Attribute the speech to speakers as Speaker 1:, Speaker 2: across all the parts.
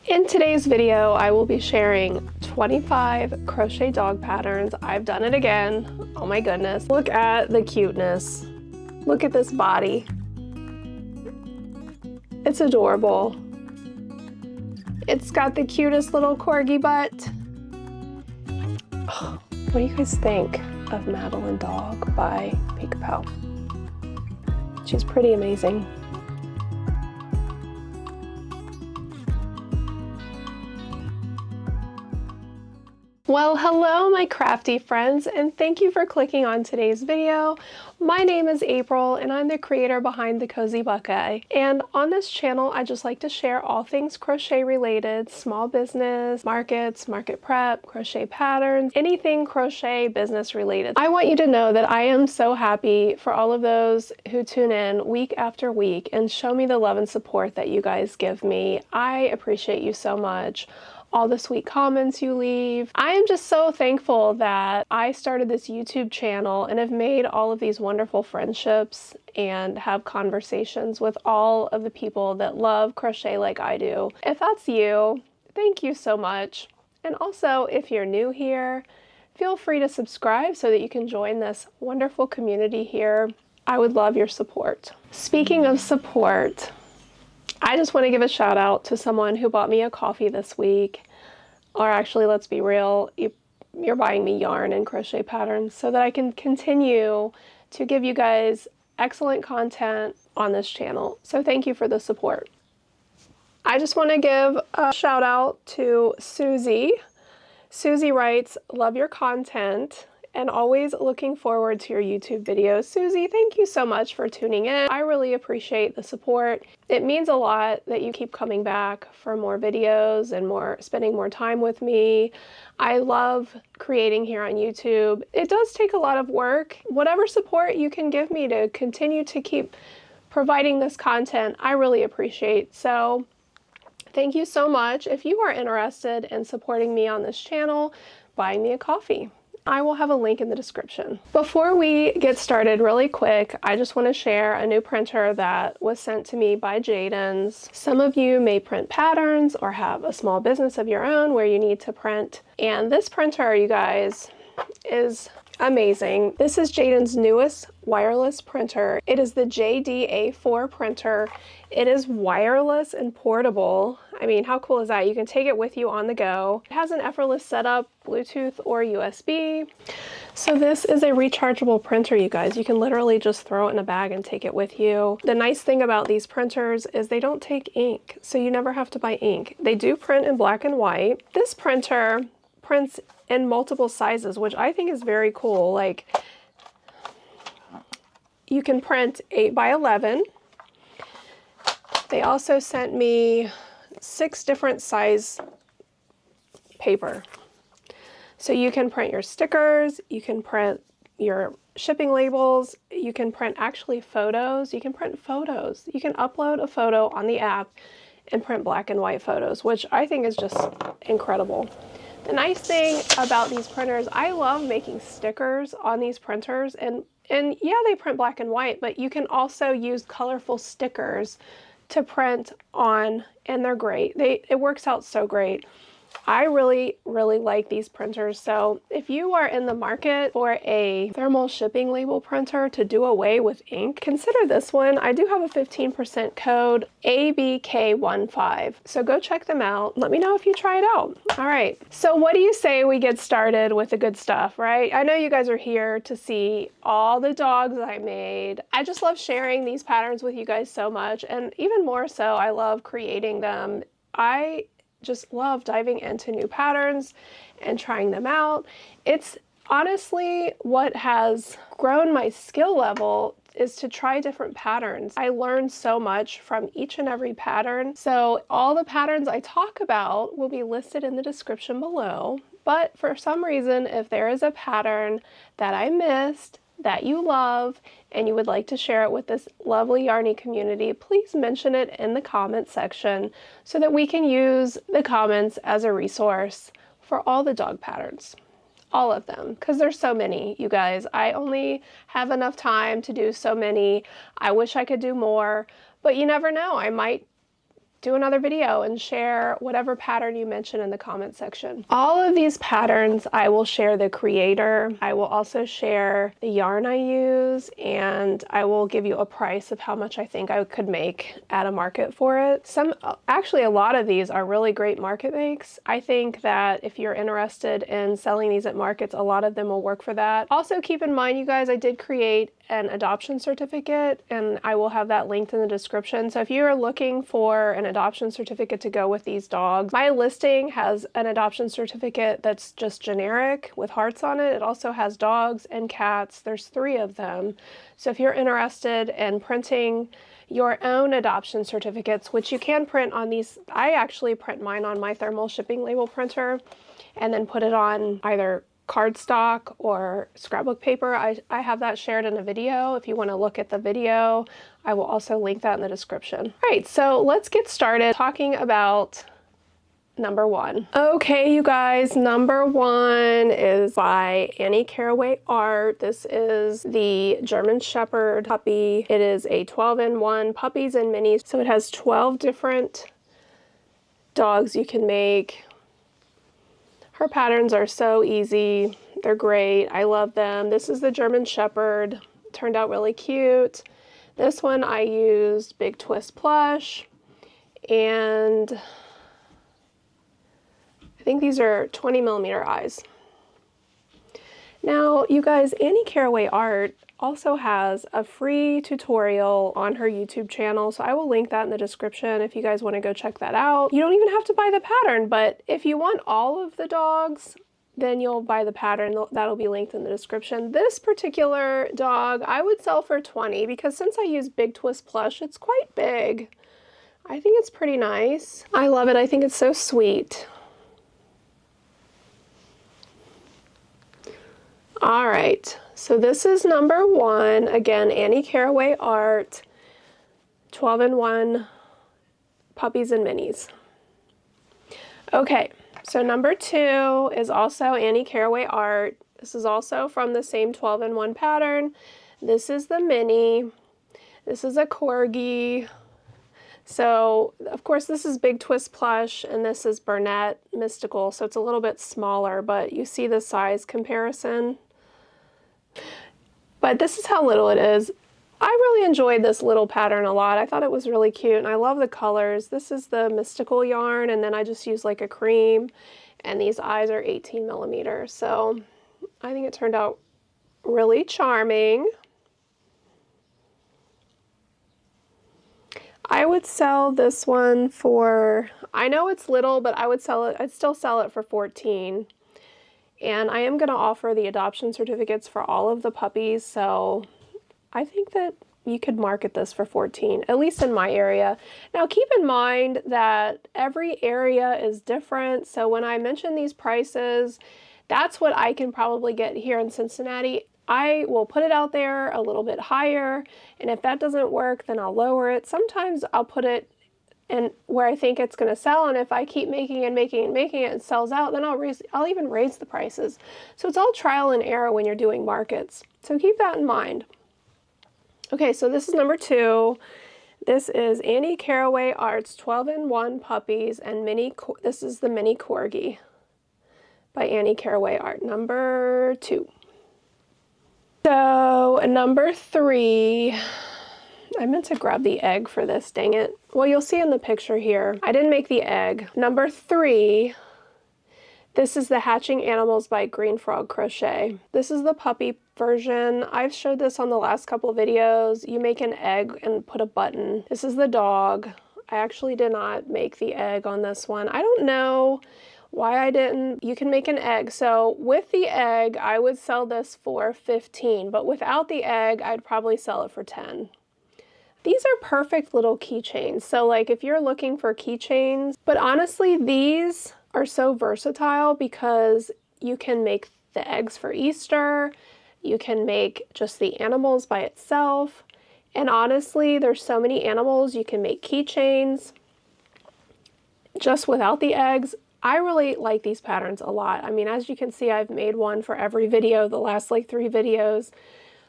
Speaker 1: In today's video, I will be sharing 25 crochet dog patterns. I've done it again. Oh my goodness. Look at the cuteness. Look at this body. It's adorable. It's got the cutest little corgi butt. Oh, what do you guys think of Malin Dog by Pica? She's pretty amazing. Well, hello my crafty friends, and thank you for clicking on today's video. My name is April and I'm the creator behind the Cozy Buckeye. And on this channel, I just like to share all things crochet related, small business, markets, market prep, crochet patterns, anything crochet business related. I want you to know that I am so happy for all of those who tune in week after week and show me the love and support that you guys give me. I appreciate you so much. All the sweet comments you leave. I am just so thankful that I started this YouTube channel and have made all of these wonderful friendships and have conversations with all of the people that love crochet like I do. If that's you, thank you so much. And also, if you're new here, feel free to subscribe so that you can join this wonderful community here. I would love your support. Speaking of support, I just want to give a shout out to someone who bought me a coffee this week. Or actually, let's be real, you're buying me yarn and crochet patterns so that I can continue to give you guys excellent content on this channel. So thank you for the support. I just want to give a shout out to Susie. Susie writes, "Love your content and always looking forward to your YouTube videos." Susie, thank you so much for tuning in. I really appreciate the support. It means a lot that you keep coming back for more videos and spending more time with me. I love creating here on YouTube. It does take a lot of work. Whatever support you can give me to continue to keep providing this content, I really appreciate. So thank you so much. If you are interested in supporting me on this channel, buying me a coffee, I will have a link in the description. Before we get started really quick, I just want to share a new printer that was sent to me by Jaden's. Some of you may print patterns or have a small business of your own where you need to print. And this printer, you guys, is amazing. This is Jaden's newest wireless printer. It is the JDA4 printer. It is wireless and portable. I mean, how cool is that? You can take it with you on the go. It has an effortless setup, Bluetooth or USB. So this is a rechargeable printer, you guys. You can literally just throw it in a bag and take it with you. The nice thing about these printers is they don't take ink, so you never have to buy ink. They do print in black and white. This printer prints in multiple sizes, which I think is very cool. Like, you can print 8 by 11. They also sent me 6 different size paper. So you can print your stickers, you can print your shipping labels, you can print actually photos, you can print photos. You can upload a photo on the app and print black and white photos, which I think is just incredible. The nice thing about these printers, I love making stickers on these printers, and yeah, they print black and white, but you can also use colorful stickers to print on, and they're great. It works out so great. I really, really like these printers. So if you are in the market for a thermal shipping label printer to do away with ink, consider this one. I do have a 15% code, ABK15. So go check them out. Let me know if you try it out. All right. So what do you say we get started with the good stuff, right? I know you guys are here to see all the dogs I made. I just love sharing these patterns with you guys so much. And even more so, I love creating them. I just love diving into new patterns and trying them out. It's honestly what has grown my skill level, is to try different patterns. I learned so much from each and every pattern. So all the patterns I talk about will be listed in the description below. But for some reason, if there is a pattern that I missed, that you love, and you would like to share it with this lovely Yarny community, please mention it in the comment section so that we can use the comments as a resource for all the dog patterns. All of them, because there's so many, you guys. I only have enough time to do so many. I wish I could do more, but you never know. I might do another video and share whatever pattern you mention in the comment section. All of these patterns, I will share the creator. I will also share the yarn I use, and I will give you a price of how much I think I could make at a market for it. Actually, a lot of these are really great market makes. I think that if you're interested in selling these at markets, a lot of them will work for that. Also, keep in mind, you guys, I did create an adoption certificate, and I will have that linked in the description. So if you are looking for an adoption certificate to go with these dogs, my listing has an adoption certificate that's just generic with hearts on it. It also has dogs and cats. There's 3 of them. So if you're interested in printing your own adoption certificates, which you can print on these, I actually print mine on my thermal shipping label printer and then put it on either cardstock or scrapbook paper. I have that shared in a video. If you want to look at the video, I will also link that in the description. All right, so let's get started talking about number 1. Okay, you guys, number 1 is by Annie Caraway Art. This is the German Shepherd puppy. It is a 12-in-1 puppies and minis. So it has 12 different dogs you can make. Her patterns are so easy. They're great. I love them. This is the German Shepherd. Turned out really cute. This one I used Big Twist Plush, and I think these are 20mm eyes. Now, you guys, Annie Caraway Art also has a free tutorial on her YouTube channel, so I will link that in the description if you guys want to go check that out. You don't even have to buy the pattern, but if you want all of the dogs, then you'll buy the pattern. That'll be linked in the description. This particular dog I would sell for $20 because since I use Big Twist Plush, it's quite big. I think it's pretty nice. I love it. I think it's so sweet. All right, so this is number 1. Again, Annie Caraway Art, 12-in-1 puppies and minis. Okay, so number 2 is also Annie Caraway Art. This is also from the same 12-in-1 pattern. This is the mini. This is a Corgi. So, of course, this is Big Twist Plush, and this is Bernese Mystical, so it's a little bit smaller, but you see the size comparison. But this is how little it is. I really enjoyed this little pattern a lot. I thought it was really cute, and I love the colors. This is the Mystical yarn, and then I just used like a cream, and these eyes are 18mm. So I think it turned out really charming. I would sell this one for, I know it's little, but I would sell it, I'd still sell it for $14. And I am going to offer the adoption certificates for all of the puppies, so I think that you could market this for $14, at least in my area. Now keep in mind that every area is different, so when I mention these prices, that's what I can probably get here in Cincinnati. I will put it out there a little bit higher, and if that doesn't work, then I'll lower it. Sometimes I'll put it in where I think it's going to sell, and if I keep making and making and making it and sells out, then I'll even raise the prices. So it's all trial and error when you're doing markets. So keep that in mind. Okay, so this is number 2. This is Annie Caraway Art's 12-in-1 puppies and this is the mini Corgi by Annie Caraway Art, number 2. So number 3, I meant to grab the egg for this, dang it. Well, you'll see in the picture here, I didn't make the egg. Number 3, this is the Hatching Animals by Green Frog Crochet. This is the puppy version. I've showed this on the last couple of videos. You make an egg and put a button. This is the dog. I actually did not make the egg on this one. I don't know why I didn't. You can make an egg. So with the egg, I would sell this for $15, but without the egg, I'd probably sell it for $10. These are perfect little keychains. So like if you're looking for keychains, but honestly, these are so versatile because you can make the eggs for Easter, you can make just the animals by itself, and honestly, there's so many animals, you can make keychains just without the eggs. I really like these patterns a lot. I mean, as you can see, I've made one for every video, the last like 3 videos.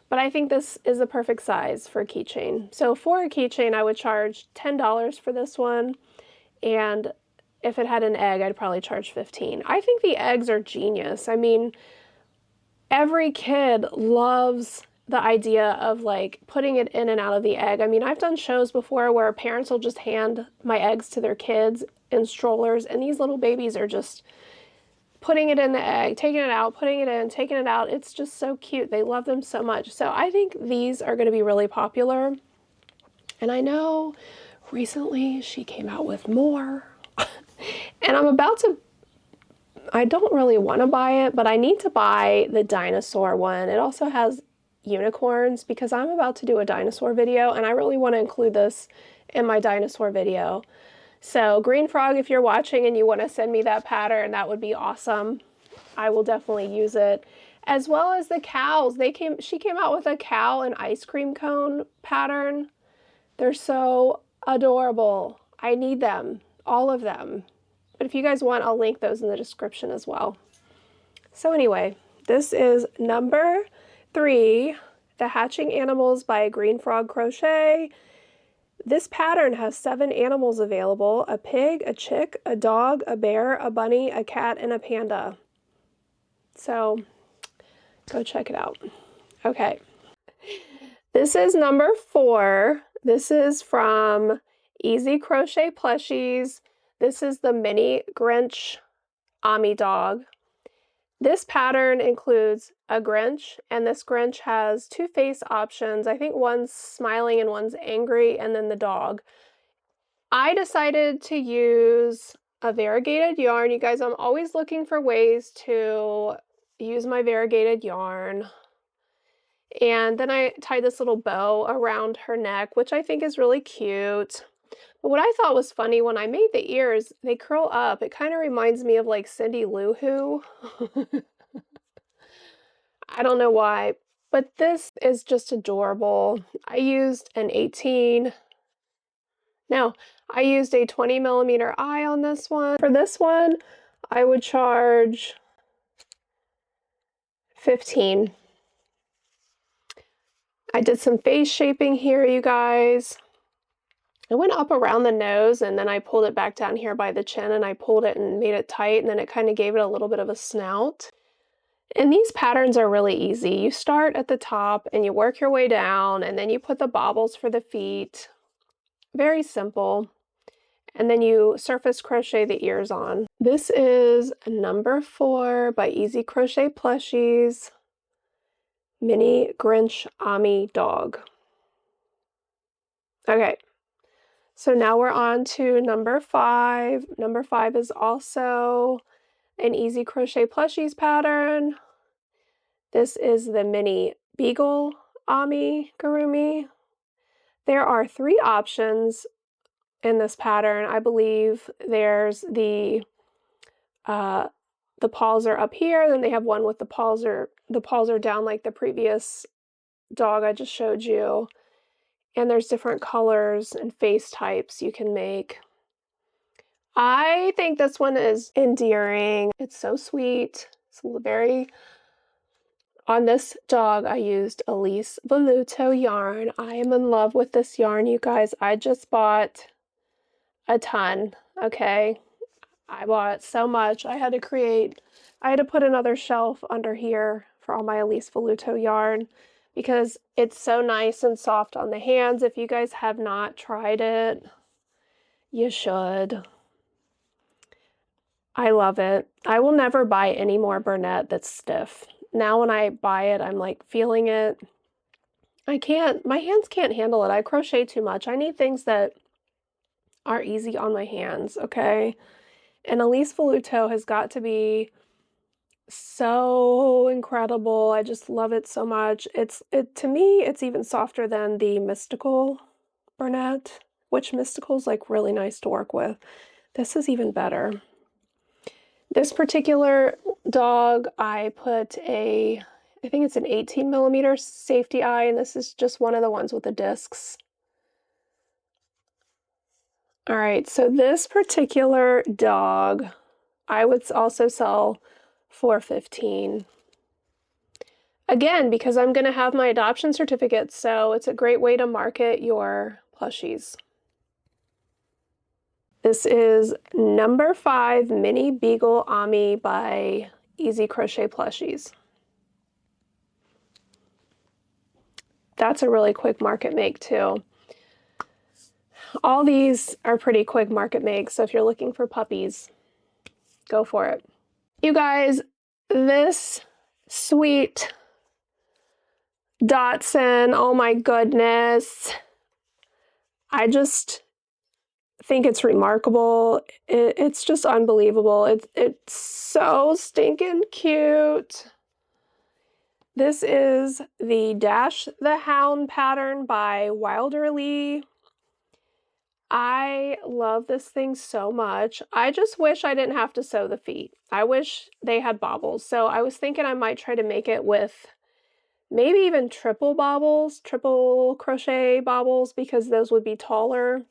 Speaker 1: But I think this is the perfect size for a keychain. So for a keychain, I would charge $10 for this one. And if it had an egg, I'd probably charge $15. I think the eggs are genius. I mean, every kid loves the idea of like putting it in and out of the egg. I mean, I've done shows before where parents will just hand my eggs to their kids in strollers, and these little babies are just putting it in the egg, taking it out, putting it in, taking it out. It's just so cute. They love them so much. So I think these are going to be really popular. And I know recently she came out with more. And I'm about to, I don't really want to buy it, but I need to buy the dinosaur one. It also has unicorns because I'm about to do a dinosaur video and I really want to include this in my dinosaur video. So Green Frog, if you're watching and you want to send me that pattern, that would be awesome. I will definitely use it. As well as the cows. She came out with a cow and ice cream cone pattern. They're so adorable. I need them, all of them. But if you guys want, I'll link those in the description as well. So anyway, this is number 3, The Hatching Animals by Green Frog Crochet. This pattern has 7 animals available: a pig, a chick, a dog, a bear, a bunny, a cat, and a panda. So go check it out. Okay. This is number 4. This is from Easy Crochet Plushies. This is the mini Grinch Dog. This pattern includes a Grinch, and this Grinch has 2 face options. I think one's smiling and one's angry, and then the dog. I decided to use a variegated yarn. You guys, I'm always looking for ways to use my variegated yarn. And then I tied this little bow around her neck, which I think is really cute. But what I thought was funny, when I made the ears, they curl up. It kind of reminds me of like Cindy Lou Who. I don't know why, but this is just adorable. I used a 20mm eye on this one. For this one, I would charge $15. I did some face shaping here, you guys. I went up around the nose and then I pulled it back down here by the chin, and I pulled it and made it tight, and then it kind of gave it a little bit of a snout. And these patterns are really easy. You start at the top and you work your way down, and then you put the bobbles for the feet. Very simple. And then you surface crochet the ears on. This is number 4 by Easy Crochet Plushies, Mini Grinch Dog. Okay. So now we're on to number 5. Number 5 is also an Easy Crochet Plushies pattern. This is the mini Beagle Amigurumi. There are 3 options in this pattern. I believe there's the paws are up here, then they have one with the paws are down like the previous dog I just showed you. And there's different colors and face types you can make. I think this one is endearing. It's so sweet. It's very... On this dog, I used Elise Voluto yarn. I am in love with this yarn, you guys. I just bought a ton, okay? I bought so much. I had to put another shelf under here for all my Elise Voluto yarn, because it's so nice and soft on the hands. If you guys have not tried it, you should. I love it. I will never buy any more Bernese that's stiff. Now when I buy it, I'm like feeling it. My hands can't handle it. I crochet too much. I need things that are easy on my hands, okay? And Elise Voluto has got to be so incredible. I just love it so much. To me, it's even softer than the Mystical Bernese, which Mystical is like really nice to work with. This is even better. This particular dog, I put I think it's an 18mm safety eye, and this is just one of the ones with the discs. All right, so this particular dog, I would also sell for $15. Again, because I'm going to have my adoption certificate, so it's a great way to market your plushies. This is number 5 Mini Beagle Ami by Easy Crochet Plushies. That's a really quick market make too. All these are pretty quick market makes, so if you're looking for puppies, go for it. You guys, this sweet Dodson, oh my goodness. I just think it's remarkable. It's just unbelievable. It's so stinking cute. This is the Dash the Hound pattern by Wilderly. I love this thing so much. I just wish I didn't have to sew the feet. I wish they had bobbles. So I was thinking I might try to make it with maybe even triple crochet bobbles, because those would be taller.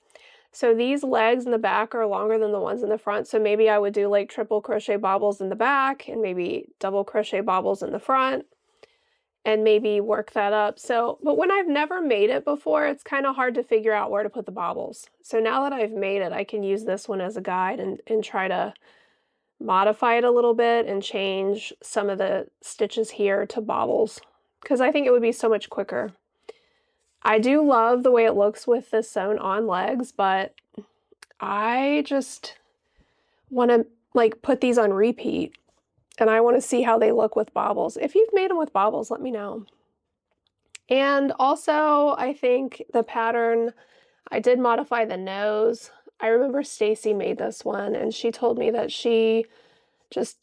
Speaker 1: So these legs in the back are longer than the ones in the front. So maybe I would do like triple crochet bobbles in the back and maybe double crochet bobbles in the front, and maybe work that up. So, but when I've never made it before, it's kind of hard to figure out where to put the bobbles. So now that I've made it, I can use this one as a guide and try to modify it a little bit and change some of the stitches here to bobbles, because I think it would be so much quicker. I do love the way it looks with the sewn on legs, but I just want to like put these on repeat. And I want to see how they look with bobbles. If you've made them with bobbles, let me know. And also, I think the pattern, I did modify the nose. I remember Stacy made this one, and she told me that she just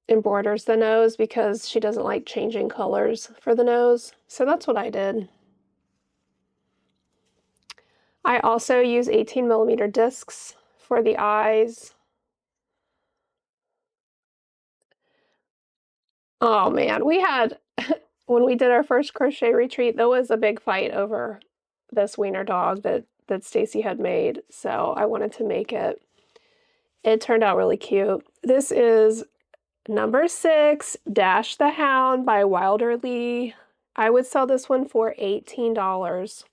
Speaker 1: embroiders the nose because she doesn't like changing colors for the nose. So that's what I did. I also use 18mm discs for the eyes. Oh man, we had, when we did our first crochet retreat, there was a big fight over this wiener dog that Stacy had made, so I wanted to make it. It turned out really cute. This is number 6, Dash the Hound by Wilderly. I would sell this one for $18.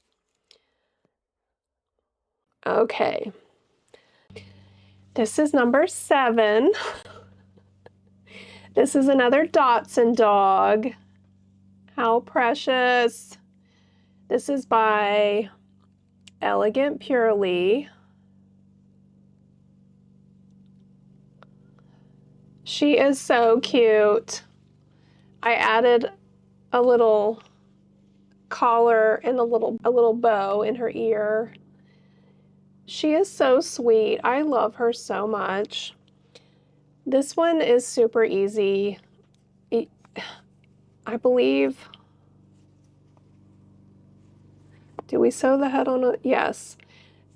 Speaker 1: Okay. This is number 7. This is another Dodson dog. How precious. This is by Elegant Purely. She is so cute. I added a little collar and a little bow in her ear. She is so sweet. I love her so much. This one is super easy. I believe, do we sew the head on it? Yes.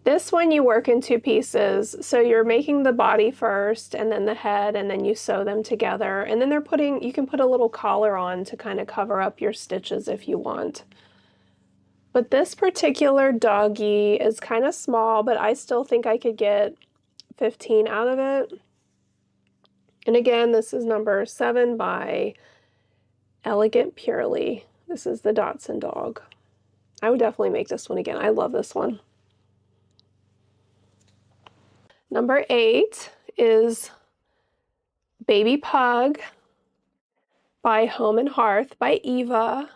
Speaker 1: This one you work in 2 pieces. So you're making the body first and then the head, and then you sew them together. And then you can put a little collar on to kind of cover up your stitches if you want. But this particular doggy is kind of small, but I still think I could get 15 out of it. And again, this is number 7 by Elegant Purely. This is the Dodson dog. I would definitely make this one again. I love this one. Number 8 is Baby Pug by Home and Hearth by Eva.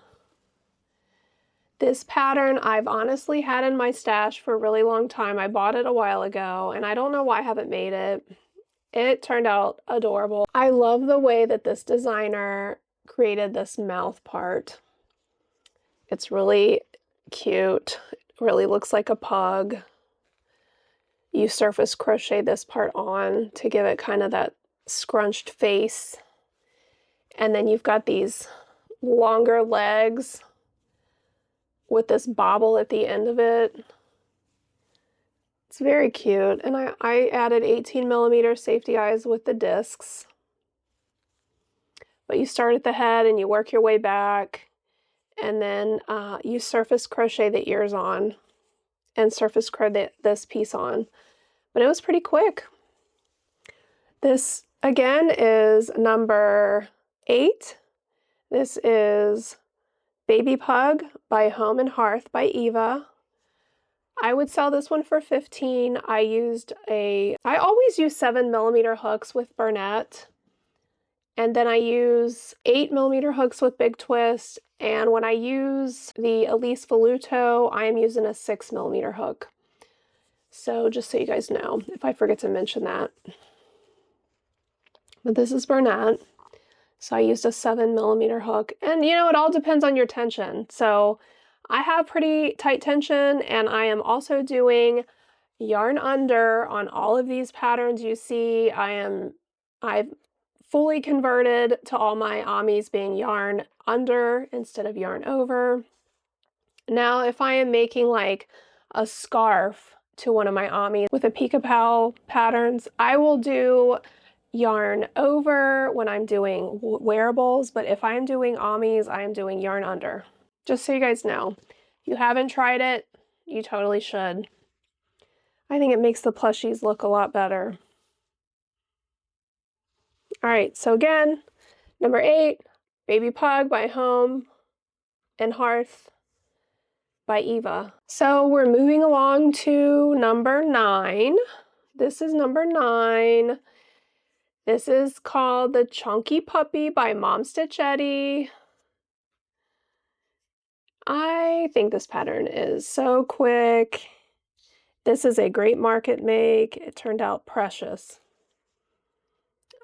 Speaker 1: This pattern I've honestly had in my stash for a really long time. I bought it a while ago, and I don't know why I haven't made it. It turned out adorable. I love the way that this designer created this mouth part. It's really cute. It really looks like a pug. You surface crochet this part on to give it kind of that scrunched face. And then you've got these longer legs with this bobble at the end of it. It's very cute. And I added 18mm safety eyes with the discs. But you start at the head and you work your way back, and then you surface crochet the ears on and surface crochet this piece on. But it was pretty quick. This again is number 8. This is Baby Pug by Home and Hearth by Eva. I would sell this one for $15. I always use 7mm hooks with Bernese, and then I use 8mm hooks with Big Twist, and when I use the Elise Voluto, I am using a 6mm hook. So just so you guys know, if I forget to mention that. But this is Bernese, so I used a 7mm hook, and you know, it all depends on your tension. So I have pretty tight tension, and I am also doing yarn under on all of these patterns you see. I've fully converted to all my amis being yarn under instead of yarn over. Now, if I am making like a scarf to one of my amis with a Pica patterns, I will do yarn over when I'm doing wearables, but if I'm doing amis, I am doing yarn under. Just so you guys know, if you haven't tried it, you totally should. I think it makes the plushies look a lot better. All right, so again, number 8, Baby Pug by Home and Hearth by Eva. So we're moving along to number 9. This is number 9. This is called the Chunky Puppy by Mom Stitchetti. I think this pattern is so quick. This is a great market make. It turned out precious.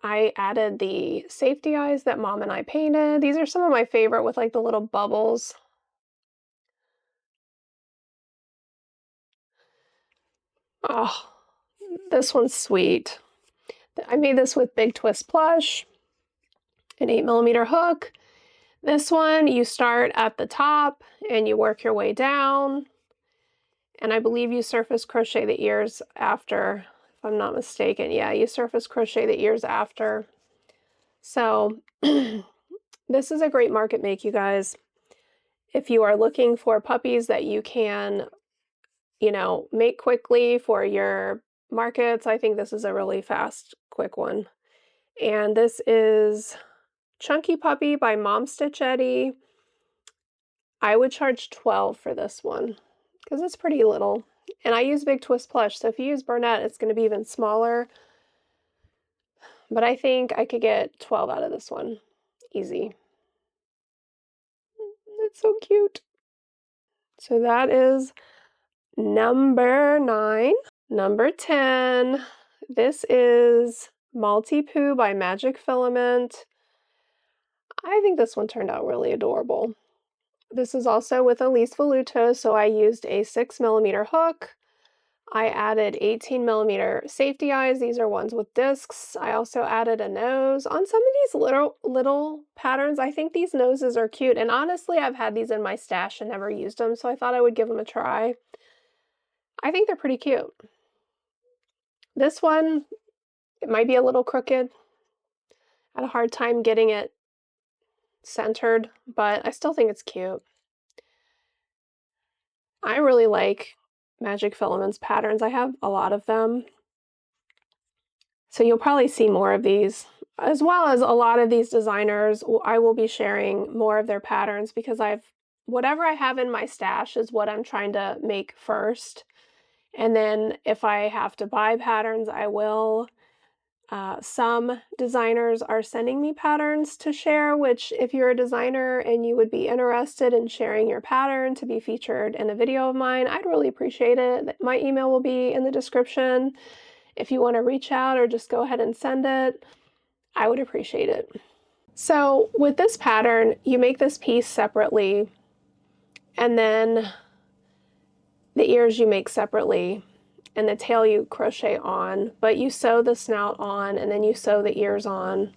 Speaker 1: I added the safety eyes that Mom and I painted. These are some of my favorite with like the little bubbles. Oh, this one's sweet. I made this with Big Twist plush, an 8mm hook. This one, you start at the top and you work your way down. And I believe you surface crochet the ears after, if I'm not mistaken. Yeah, you surface crochet the ears after. So this is a great market make, you guys. If you are looking for puppies that you can, you know, make quickly for your markets, I think this is a really fast, quick one. And this is Chunky Puppy by Mom Stitchetti. I would charge $12 for this one because it's pretty little. And I use Big Twist plush, so if you use Bernese, it's going to be even smaller. But I think I could get 12 out of this one. Easy. It's so cute. So that is number 9. Number 10. This is Malti Poo by Magic Filament. I think this one turned out really adorable. This is also with Elise Voluto, so I used a 6mm hook. I added 18mm safety eyes. These are ones with discs. I also added a nose. On some of these little patterns, I think these noses are cute. And honestly, I've had these in my stash and never used them, so I thought I would give them a try. I think they're pretty cute. This one, it might be a little crooked. I had a hard time getting it centered, but I still think it's cute. I really like Magic Filament's patterns. I have a lot of them. So you'll probably see more of these, as well as a lot of these designers. I will be sharing more of their patterns because whatever I have in my stash is what I'm trying to make first. And then if I have to buy patterns, I will. Some designers are sending me patterns to share, which if you're a designer and you would be interested in sharing your pattern to be featured in a video of mine, I'd really appreciate it. My email will be in the description. If you want to reach out or just go ahead and send it, I would appreciate it. So with this pattern, you make this piece separately, and then the ears you make separately, and the tail you crochet on, but you sew the snout on and then you sew the ears on.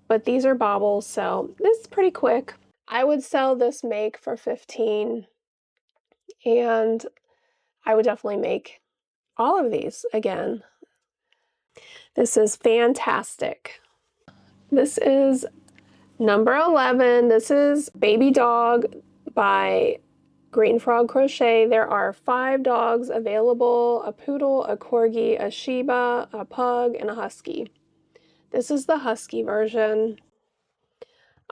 Speaker 1: But these are bobbles, so this is pretty quick. I would sell this make for $15, and I would definitely make all of these again. This is fantastic. This is number 11. This is Baby Dog by Green Frog Crochet. There are 5 dogs available: a poodle, a corgi, a Shiba, a pug, and a husky. This is the husky version.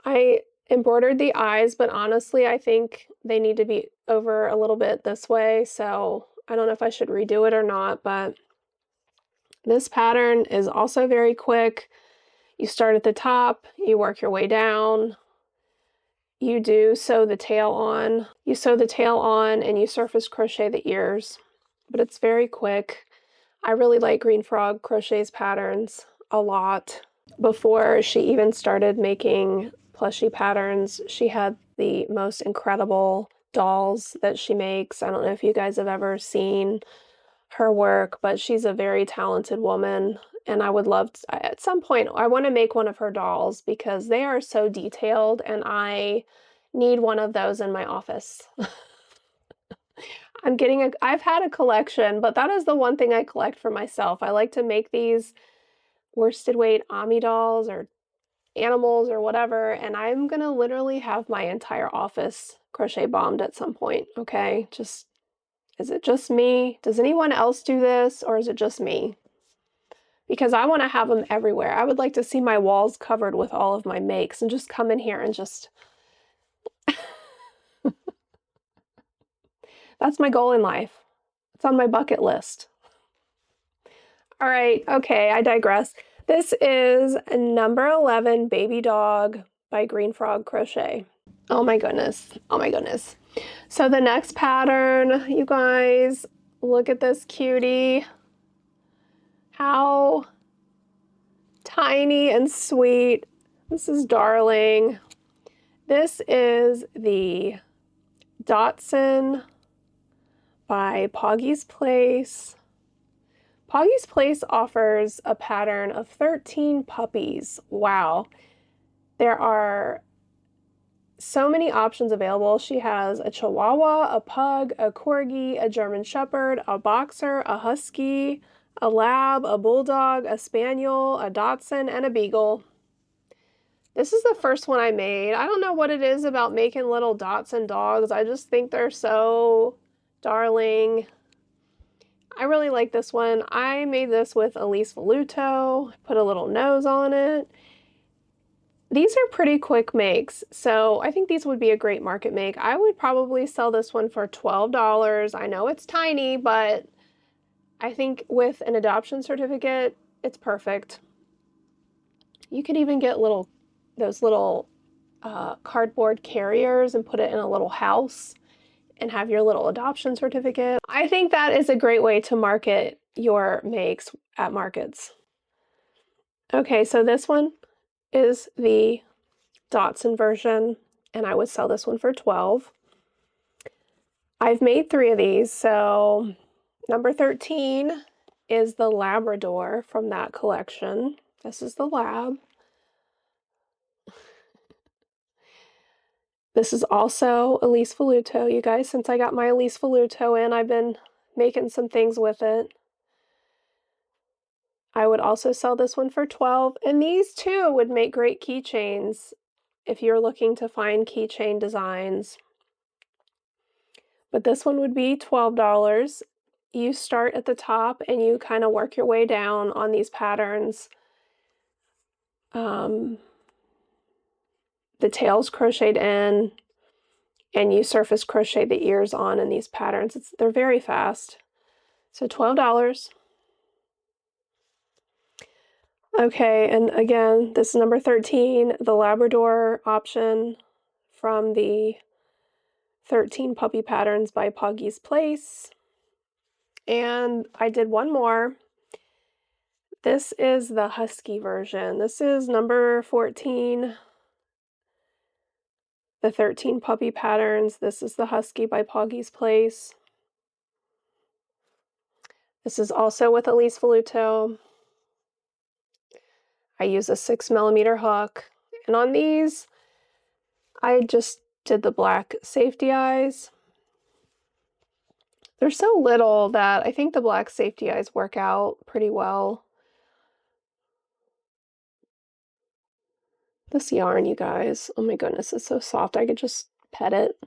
Speaker 1: I embroidered the eyes, but honestly I think they need to be over a little bit this way, so I don't know if I should redo it or not, but this pattern is also very quick. You start at the top, you work your way down, you do sew the tail on. You sew the tail on and you surface crochet the ears, but it's very quick. I really like Green Frog Crochet's patterns a lot. Before she even started making plushie patterns, she had the most incredible dolls that she makes. I don't know if you guys have ever seen her work, but she's a very talented woman, and I would love to, at some point, I want to make one of her dolls because they are so detailed, and I need one of those in my office. I've had a collection, but that is the one thing I collect for myself. I like to make these worsted weight Ami dolls or animals or whatever, and I'm gonna literally have my entire office crochet bombed at some point, okay? Is it just me? Does anyone else do this, or is it just me? Because I want to have them everywhere. I would like to see my walls covered with all of my makes and just come in here and just... That's my goal in life. It's on my bucket list. All right, okay, I digress. This is number 11, Baby Dog by Green Frog Crochet. Oh my goodness, oh my goodness. So the next pattern, you guys, look at this cutie. How tiny and sweet. This is darling. This is the Dodson by Poggy's Place. Poggy's Place offers a pattern of 13 puppies. Wow. There are so many options available. She has a Chihuahua, a Pug, a Corgi, a German Shepherd, a Boxer, a Husky, a Lab, a Bulldog, a Spaniel, a Dodson, and a Beagle. This is the first one I made. I don't know what it is about making little Dodson dogs. I just think they're so darling. I really like this one. I made this with Elise Voluto, put a little nose on it. These are pretty quick makes, so I think these would be a great market make. I would probably sell this one for $12. I know it's tiny, but I think with an adoption certificate, it's perfect. You could even get those little cardboard carriers and put it in a little house and have your little adoption certificate. I think that is a great way to market your makes at markets. Okay, so this one is the Dodson version, and I would sell this one for $12. I've made 3 of these, so number 13 is the Labrador from that collection. This is the Lab. This is also Elise Voluto, you guys. Since I got my Elise Voluto in, I've been making some things with it. I would also sell this one for $12, and these too would make great keychains if you're looking to find keychain designs. But this one would be $12. You start at the top and you kind of work your way down on these patterns. The tail's crocheted in, and you surface crochet the ears on in these patterns. They're very fast. So $12. Okay, and again, this is number 13, the Labrador option from the 13 Puppy Patterns by Poggy's Place. And I did one more. This is the Husky version. This is number 14, the 13 Puppy Patterns. This is the Husky by Poggy's Place. This is also with Elise Voluto. I use a 6mm hook, and on these, I just did the black safety eyes. They're so little that I think the black safety eyes work out pretty well. This yarn, you guys, oh my goodness, it's so soft. I could just pet it.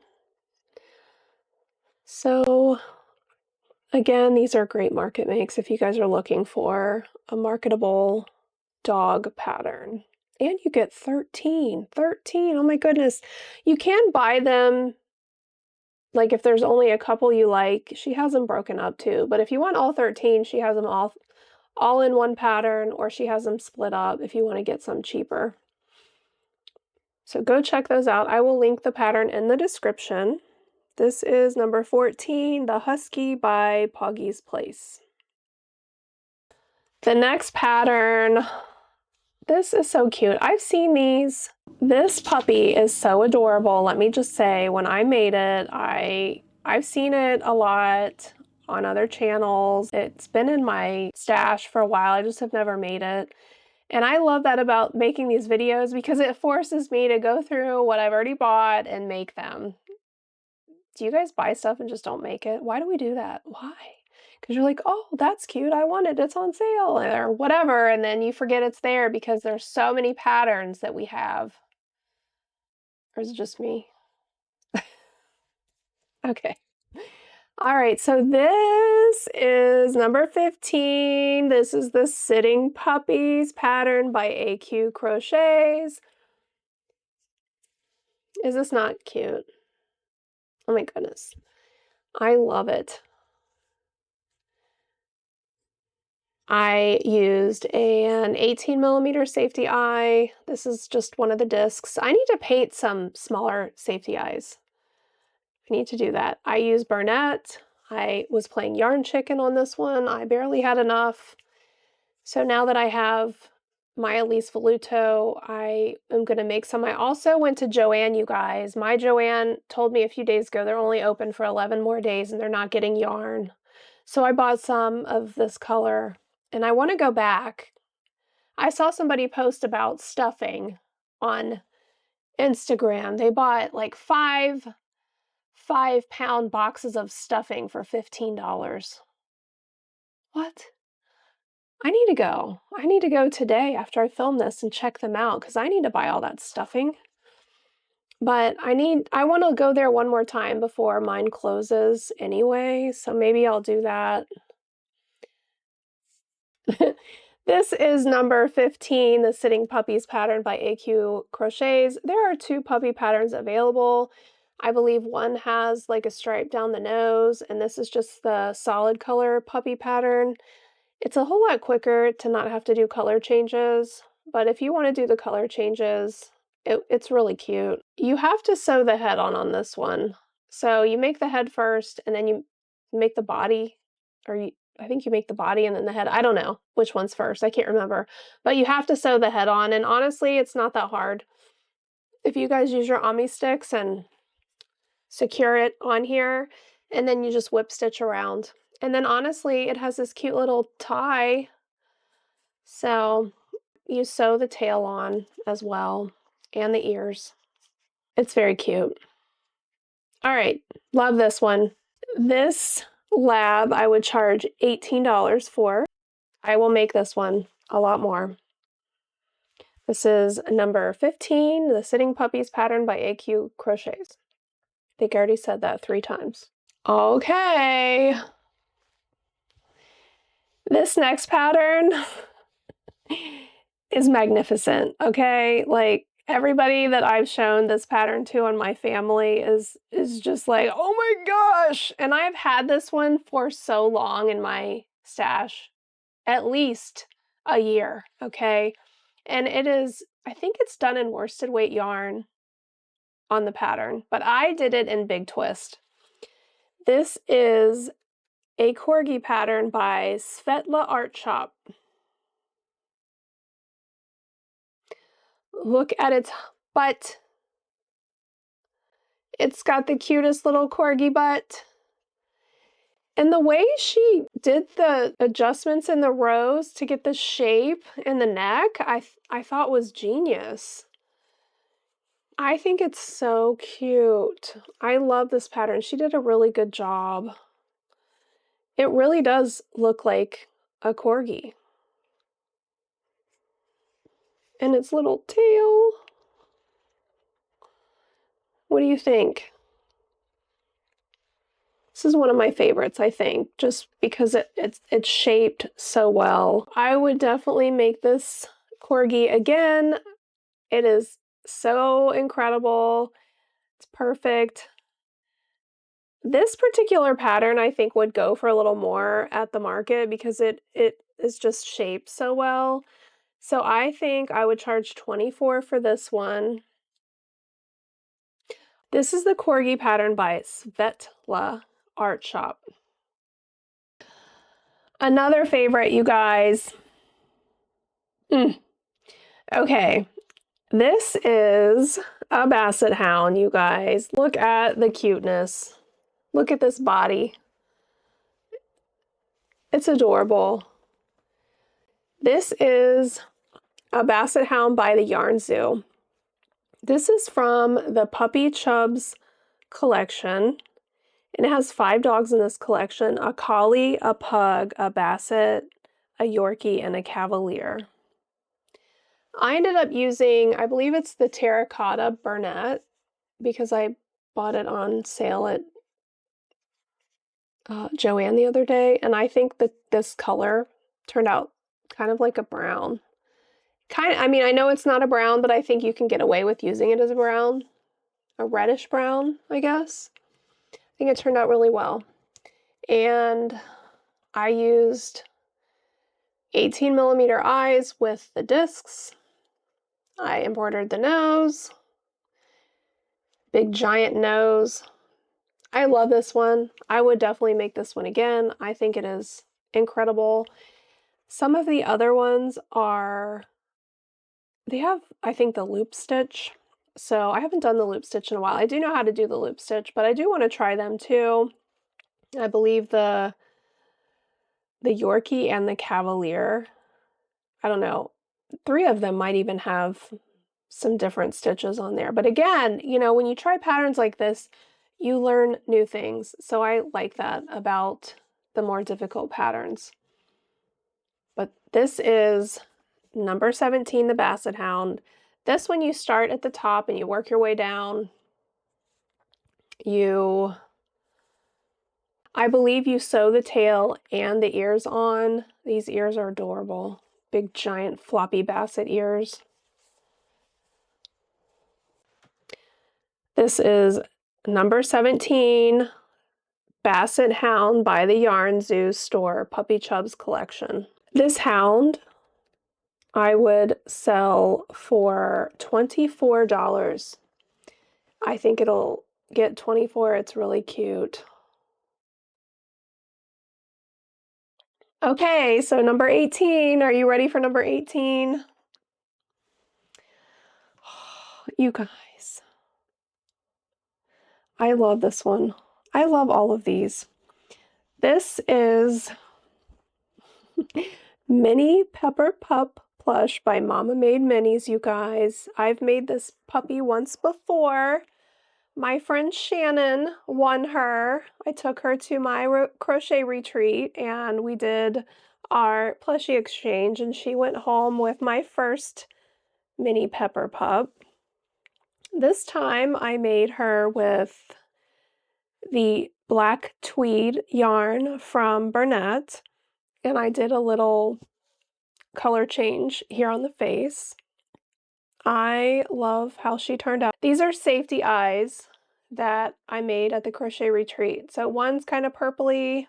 Speaker 1: So, again, these are great market makes if you guys are looking for a marketable dog pattern. And you get 13, oh my goodness. You can buy them like if there's only a couple you like, she has them broken up too. But if you want all 13, she has them all in one pattern, or she has them split up if you want to get some cheaper. So go check those out. I will link the pattern in the description. This is number 14, the Husky by Poggy's Place. The next pattern, this is so cute. I've seen these. This puppy is so adorable. Let me just say, when I made it, I've seen it a lot on other channels. It's been in my stash for a while. I just have never made it. And I love that about making these videos because it forces me to go through what I've already bought and make them. Do you guys buy stuff and just don't make it? Why do we do that? Why? Because you're like, oh, that's cute, I want it, it's on sale, or whatever, and then you forget it's there because there's so many patterns that we have. Or is it just me? Okay. All right, so this is number 15. This is the Sitting Puppies pattern by AQ Crochets. Is this not cute? Oh my goodness. I love it. I used an 18mm safety eye. This is just one of the discs. I need to paint some smaller safety eyes. I need to do that. I used Bernese. I was playing Yarn Chicken on this one. I barely had enough. So now that I have my Elise Voluto, I am going to make some. I also went to Joann, you guys. My Joann told me a few days ago they're only open for 11 more days and they're not getting yarn. So I bought some of this color and I want to go back. I saw somebody post about stuffing on Instagram. They bought like five 5-pound boxes of stuffing for $15. What? I need to go. I need to go today after I film this and check them out because I need to buy all that stuffing. But I want to go there one more time before mine closes anyway, so maybe I'll do that. This is number 15, the Sitting Puppies pattern by AQ Crochets. There are 2 puppy patterns available. I believe one has like a stripe down the nose, and this is just the solid color puppy pattern. It's a whole lot quicker to not have to do color changes, but if you want to do the color changes, it's really cute. You have to sew the head on this one. So you make the head first, and then you make the body, or I think you make the body and then the head. I don't know which one's first. I can't remember. But you have to sew the head on, and honestly, it's not that hard. If you guys use your Ami sticks and secure it on here, and then you just whip stitch around. And then honestly, it has this cute little tie. So you sew the tail on as well, and the ears. It's very cute. All right, love this one. This lab I would charge $18 for. I will make this one a lot more. This is number 15, the Sitting Puppies pattern by AQ Crochets. I think I already said that 3 times. Okay. This next pattern is magnificent, okay? Like, everybody that I've shown this pattern to in my family is just like, oh my gosh! And I've had this one for so long in my stash, at least a year, okay? And it is, I think it's done in worsted weight yarn on the pattern, but I did it in Big Twist. This is a Corgi pattern by Svetla Art Shop. Look at its butt. It's got the cutest little Corgi butt. And the way she did the adjustments in the rows to get the shape in the neck, I thought was genius. I think it's so cute. I love this pattern. She did a really good job. It really does look like a Corgi. And its little tail. What do you think? This is one of my favorites, I think, just because it's shaped so well. I would definitely make this Corgi again. It is so incredible. It's perfect. This particular pattern I think would go for a little more at the market because it is just shaped so well. So I think I would charge $24 for this one. This is the Corgi pattern by Svetla Art Shop. Another favorite, you guys. Okay, this is a Basset Hound, you guys. Look at the cuteness. Look at this body. It's adorable. This is a Basset Hound by the Yarn Zoo. This is from the Puppy Chubs collection, and it has 5 dogs in this collection: a Collie, a Pug, a Basset, a Yorkie, and a Cavalier. I ended up using, I believe it's the Terracotta Burnett, because I bought it on sale at Joann the other day, and I think that this color turned out kind of like a brown. I mean, I know it's not a brown, but I think you can get away with using it as a brown. A reddish brown, I guess. I think it turned out really well. And I used 18mm eyes with the discs. I embroidered the nose. Big giant nose. I love this one. I would definitely make this one again. I think it is incredible. Some of the other ones are, they have, I think, the loop stitch. So I haven't done the loop stitch in a while. I do know how to do the loop stitch, but I do want to try them too. I believe the Yorkie and the Cavalier, I don't know, 3 of them might even have some different stitches on there. But again, you know, when you try patterns like this, you learn new things. So I like that about the more difficult patterns. But this is number 17, the Basset Hound. This one you start at the top and you work your way down. I believe you sew the tail and the ears on. These ears are adorable. Big giant floppy Basset ears. This is number 17, Basset Hound by the Yarn Zoo store, Puppy Chubs collection. This hound I would sell for $24. I think it'll get $24. It's really cute. Okay, so number 18. Are you ready for number 18? You guys, I love this one. I love all of these. This is Mini Pepper Pup plush by Mama Made Minis, you guys. I've made this puppy once before. My friend Shannon won her. I took her to my crochet retreat and we did our plushie exchange, and she went home with my first Mini Pepper Pup. This time I made her with the black tweed yarn from Bernese, and I did a little color change here on the face. I love how she turned out. These are safety eyes that I made at the crochet retreat. So one's kind of purpley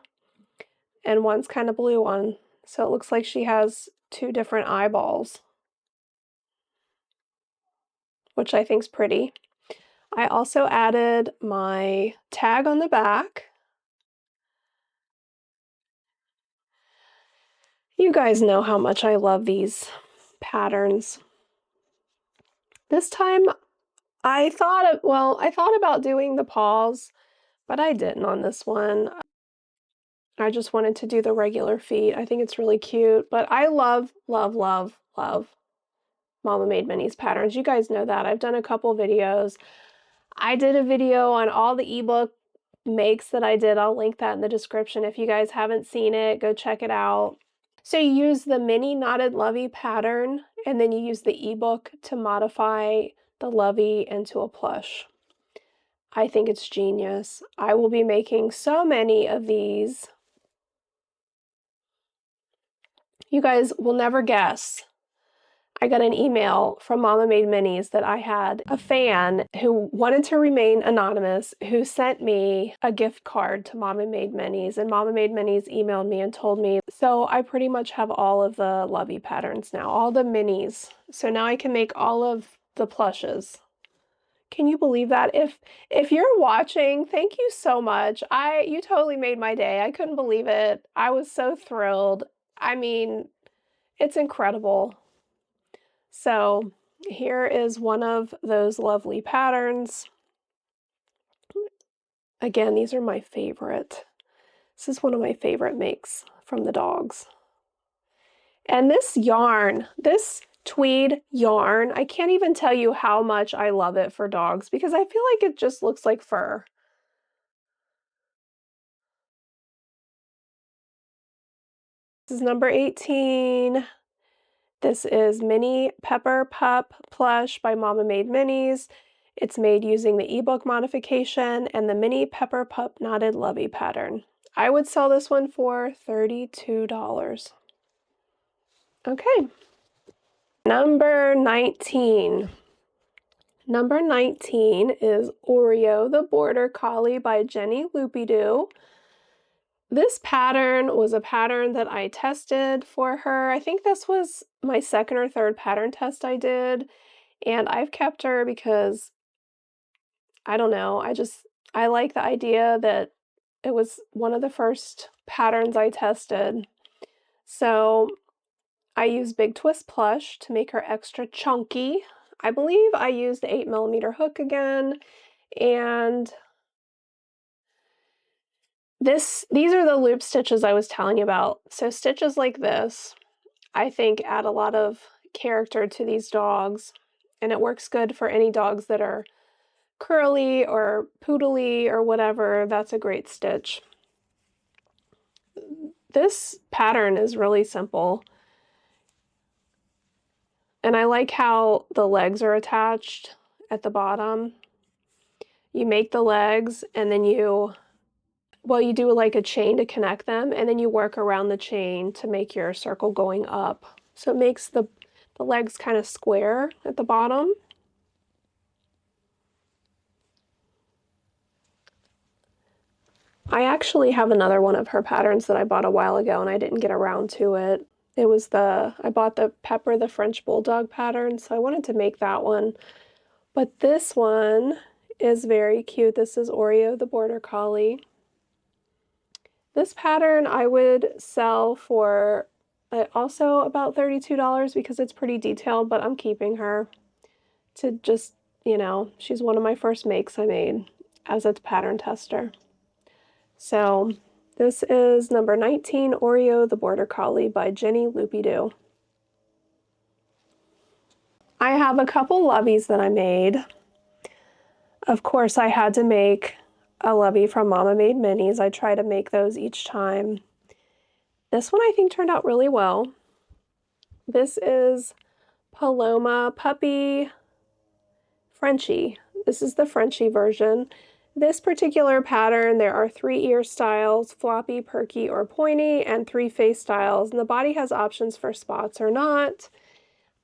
Speaker 1: and one's kind of blue one. So it looks like she has 2 different eyeballs, which I think's pretty. I also added my tag on the back. You guys know how much I love these patterns. This time I thought about doing the paws, but I didn't on this one. I just wanted to do the regular feet. I think it's really cute, but I love, love, love, love Mama Made Minis patterns. You guys know that. I've done a couple videos. I did a video on all the ebook makes that I did. I'll link that in the description. If you guys haven't seen it, go check it out. So you use the mini knotted lovey pattern, and then you use the ebook to modify the lovey into a plush. I think it's genius. I will be making so many of these. You guys will never guess. I got an email from Mama Made Minis that I had a fan who wanted to remain anonymous who sent me a gift card to Mama Made Minis, and Mama Made Minis emailed me and told me. So I pretty much have all of the Lovey patterns now, all the minis. So now I can make all of the plushes. Can you believe that? If you're watching, thank you so much. You totally made my day. I couldn't believe it. I was so thrilled. I mean, it's incredible. So here is one of those lovely patterns. Again, these are my favorite. This is one of my favorite makes from the dogs. And this yarn, this tweed yarn, I can't even tell you how much I love it for dogs because I feel like it just looks like fur. This is number 18. This is Mini Pepper Pup Plush by Mama Made Minis. It's made using the ebook modification and the Mini Pepper Pup Knotted Lovey pattern. I would sell this one for $32. Okay. Number 19. Number 19 is Oreo the Border Collie by Jenny Loopy-Doo. This pattern was a pattern that I tested for her. I think this was my second or third pattern test I did, and I've kept her because, I don't know, I like the idea that it was one of the first patterns I tested. So I used Big Twist Plush to make her extra chunky. I believe I used the 8mm hook again, and these are the loop stitches I was telling you about. So stitches like this, I think, add a lot of character to these dogs, and it works good for any dogs that are curly or poodly or whatever. That's a great stitch. This pattern is really simple, and I like how the legs are attached at the bottom. You make the legs, and then you do like a chain to connect them, and then you work around the chain to make your circle going up. So it makes the legs kind of square at the bottom. I actually have another one of her patterns that I bought a while ago and I didn't get around to it. I bought the Pepper the French Bulldog pattern, so I wanted to make that one. But this one is very cute. This is Oreo the Border Collie. This pattern I would sell for also about $32 because it's pretty detailed, but I'm keeping her to just, you know, she's one of my first makes I made as a pattern tester. So this is number 19, Oreo the Border Collie by Jenny Loopy-Doo. I have a couple loveys that I made. Of course, I had to make a lovey from Mama Made Minis. I try to make those each time. This one I think turned out really well. This is Paloma Puppy Frenchie. This is the Frenchie version. This particular pattern, there are 3 ear styles, floppy, perky, or pointy, and 3 face styles, and the body has options for spots or not.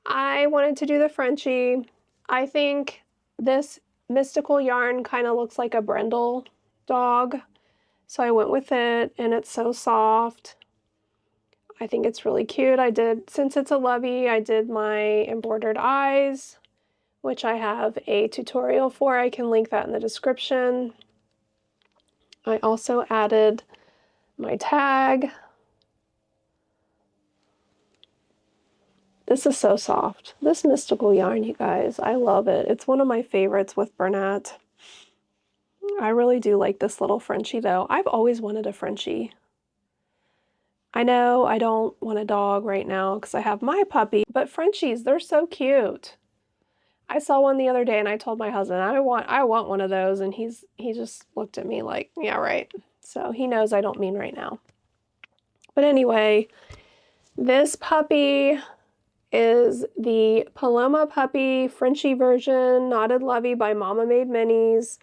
Speaker 1: I wanted to do the Frenchie. I think this mystical yarn kind of looks like a brindle dog, so I went with it, and it's so soft. I think it's really cute. Since it's a lovey, I did my embroidered eyes, which I have a tutorial for. I can link that in the description. I also added my tag. This is so soft. This mystical yarn, you guys, I love it. It's one of my favorites with Bernat. I really do like this little Frenchie though. I've always wanted a Frenchie. I know I don't want a dog right now because I have my puppy, but Frenchies, they're so cute. I saw one the other day and I told my husband, I want one of those, and he just looked at me like, yeah, right. So he knows I don't mean right now. But anyway, this puppy is the Paloma Puppy Frenchie version, Knotted Lovey by Mama Made Minis.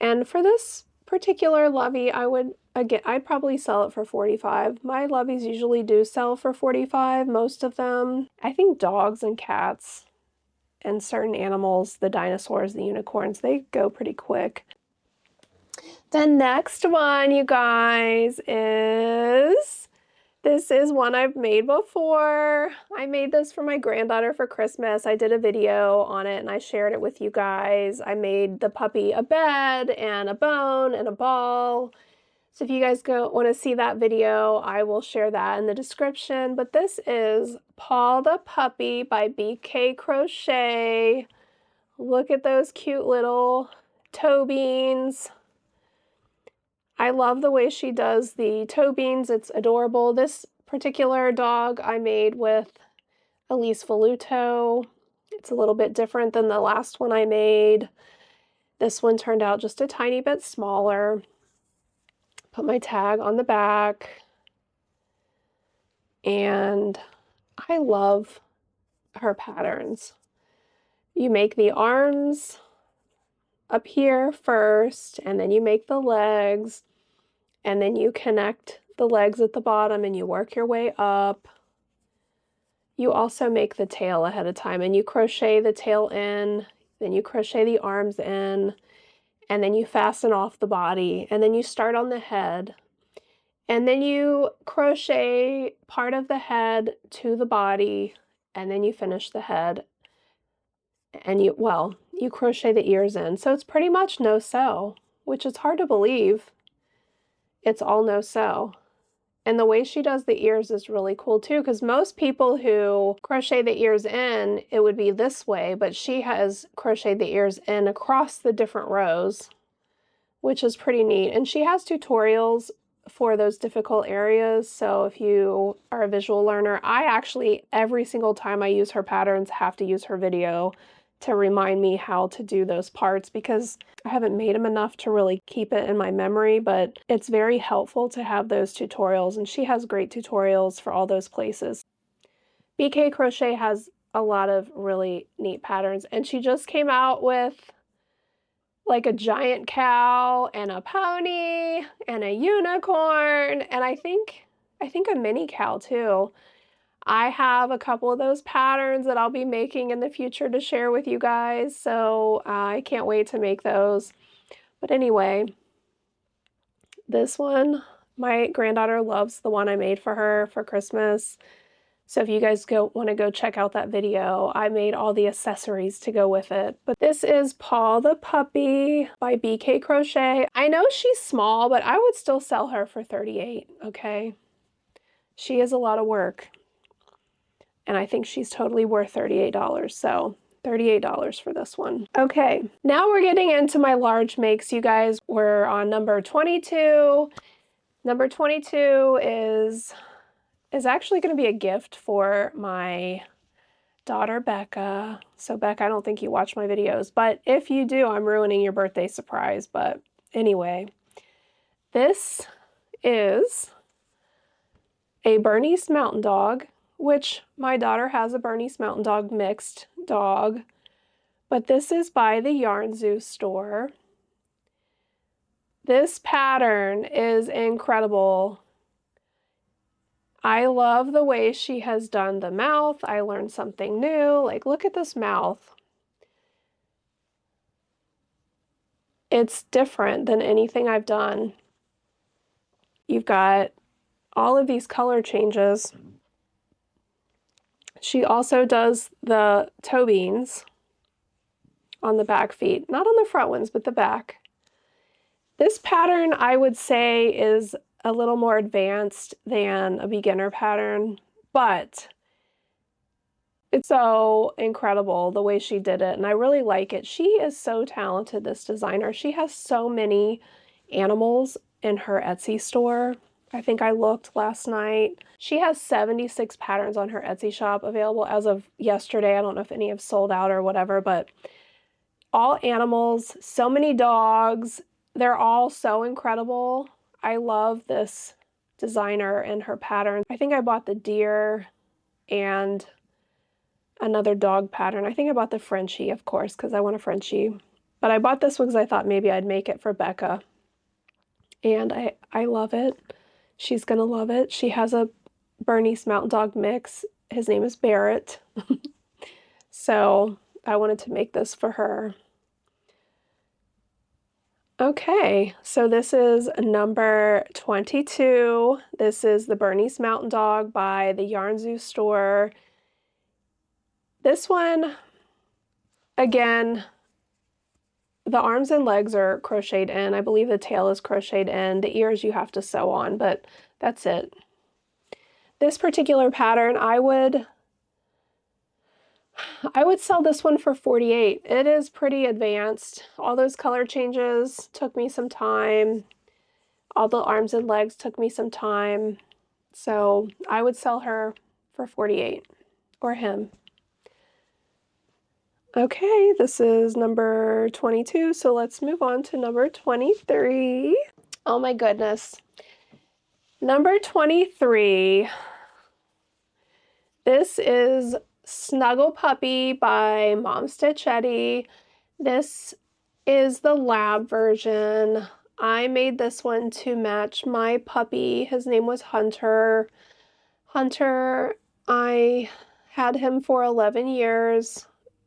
Speaker 1: And for this particular lovey, I would Again, I'd probably sell it for $45. My loveys usually do sell for $45, most of them. I think dogs and cats and certain animals, the dinosaurs, the unicorns, they go pretty quick. The next one, you guys, this is one I've made before. I made this for my granddaughter for Christmas. I did a video on it and I shared it with you guys. I made the puppy a bed and a bone and a ball. So if you guys want to see that video, I will share that in the description. But this is Paw the Puppy by BK Crochet. Look at those cute little toe beans. I love the way she does the toe beans. It's adorable. This particular dog I made with Elise Voluto. It's a little bit different than the last one I made. This one turned out just a tiny bit smaller. Put my tag on the back. And I love her patterns. You make the arms up here first, and then you make the legs, and then you connect the legs at the bottom and you work your way up. You also make the tail ahead of time, and you crochet the tail in, then you crochet the arms in, and then you fasten off the body, and then you start on the head, and then you crochet part of the head to the body, and then you finish the head, and you crochet the ears in. So it's pretty much no sew, which is hard to believe. It's all no sew. And the way she does the ears is really cool too, because most people who crochet the ears in, it would be this way, but she has crocheted the ears in across the different rows, which is pretty neat. And she has tutorials for those difficult areas. So if you are a visual learner, I actually, every single time I use her patterns, have to use her video to remind me how to do those parts, because I haven't made them enough to really keep it in my memory, but it's very helpful to have those tutorials, and she has great tutorials for all those places. BK Crochet has a lot of really neat patterns, and she just came out with like a giant cow and a pony and a unicorn, and I think a mini cow too. I have a couple of those patterns that I'll be making in the future to share with you guys, so I can't wait to make those. But anyway, this one, my granddaughter loves the one I made for her for Christmas. So if you guys want to go check out that video, I made all the accessories to go with it. But this is Paw the Puppy by BK Crochet. I know she's small, but I would still sell her for $38, okay? She is a lot of work. And I think she's totally worth $38, so $38 for this one. Okay, now we're getting into my large makes, you guys. We're on number 22. Number 22 is actually going to be a gift for my daughter, Becca. So Becca, I don't think you watch my videos, but if you do, I'm ruining your birthday surprise. But anyway, this is a Bernese Mountain Dog, which my daughter has a Bernese Mountain Dog mixed dog, but this is by the Yarn Zoo store. This pattern is incredible. I love the way she has done the mouth. I learned something new. Like, look at this mouth. It's different than anything I've done. You've got all of these color changes. She also does the toe beans on the back feet. Not on the front ones, but the back. This pattern, I would say, is a little more advanced than a beginner pattern, but it's so incredible the way she did it, and I really like it. She is so talented, this designer. She has so many animals in her Etsy store. I think I looked last night. She has 76 patterns on her Etsy shop available as of yesterday. I don't know if any have sold out or whatever, but all animals, so many dogs. They're all so incredible. I love this designer and her pattern. I think I bought the deer and another dog pattern. I think I bought the Frenchie, of course, because I want a Frenchie. But I bought this one because I thought maybe I'd make it for Becca. and I love it. She's gonna love it. She has a Bernese Mountain Dog mix. His name is Barrett. So I wanted to make this for her. Okay, so this is number 22. This is the Bernese Mountain Dog by the Yarn Zoo store. This one, again, the arms and legs are crocheted in. I believe the tail is crocheted in. The ears you have to sew on, but that's it. This particular pattern, I would sell this one for $48. It is pretty advanced. All those color changes took me some time. All the arms and legs took me some time. So I would sell her for $48, or him. Okay, this is number 22, so let's move on to number 23. Oh my goodness. Number 23. This is Snuggle Puppy by Mom Stitch Eddie. This is the lab version. I made this one to match my puppy. His name was Hunter. Hunter, I had him for 11 years.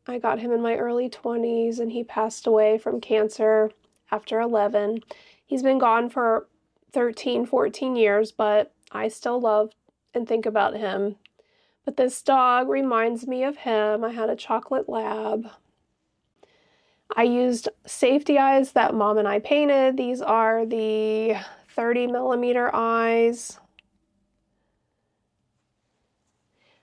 Speaker 1: I got him in my early 20s and he passed away from cancer after 11. He's been gone for 13, 14 years, but I still love and think about him. But this dog reminds me of him. I had a chocolate lab. I used safety eyes that Mom and I painted. These are the 30mm eyes.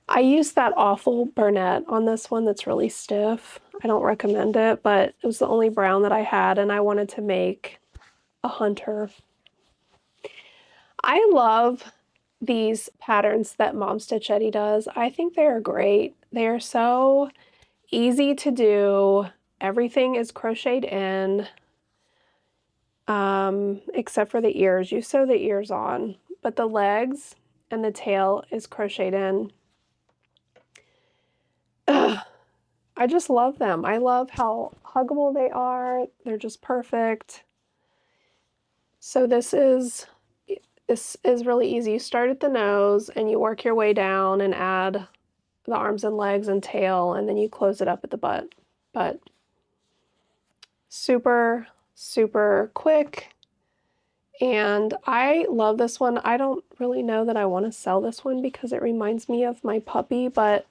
Speaker 1: I used that awful Bernette on this one that's really stiff. I don't recommend it, but it was the only brown that I had, and I wanted to make a Hunter. I love these patterns that Mom Stitch Eddie does. I think they are great. They are so easy to do. Everything is crocheted in, except for the ears. You sew the ears on, but the legs and the tail is crocheted in. Ugh. I just love them. I love how huggable they are. They're just perfect. So this is really easy. You start at the nose and you work your way down and add the arms and legs and tail, and then you close it up at the butt. But super, super quick. And I love this one. I don't really know that I want to sell this one because it reminds me of my puppy, but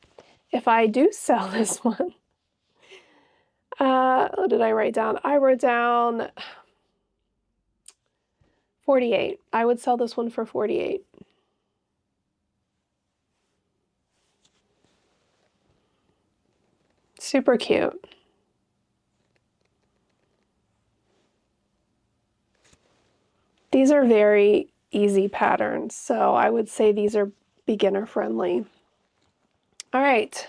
Speaker 1: if I do sell this one, what did I write down? I wrote down 48. I would sell this one for 48. Super cute. These are very easy patterns, so I would say these are beginner friendly. All right.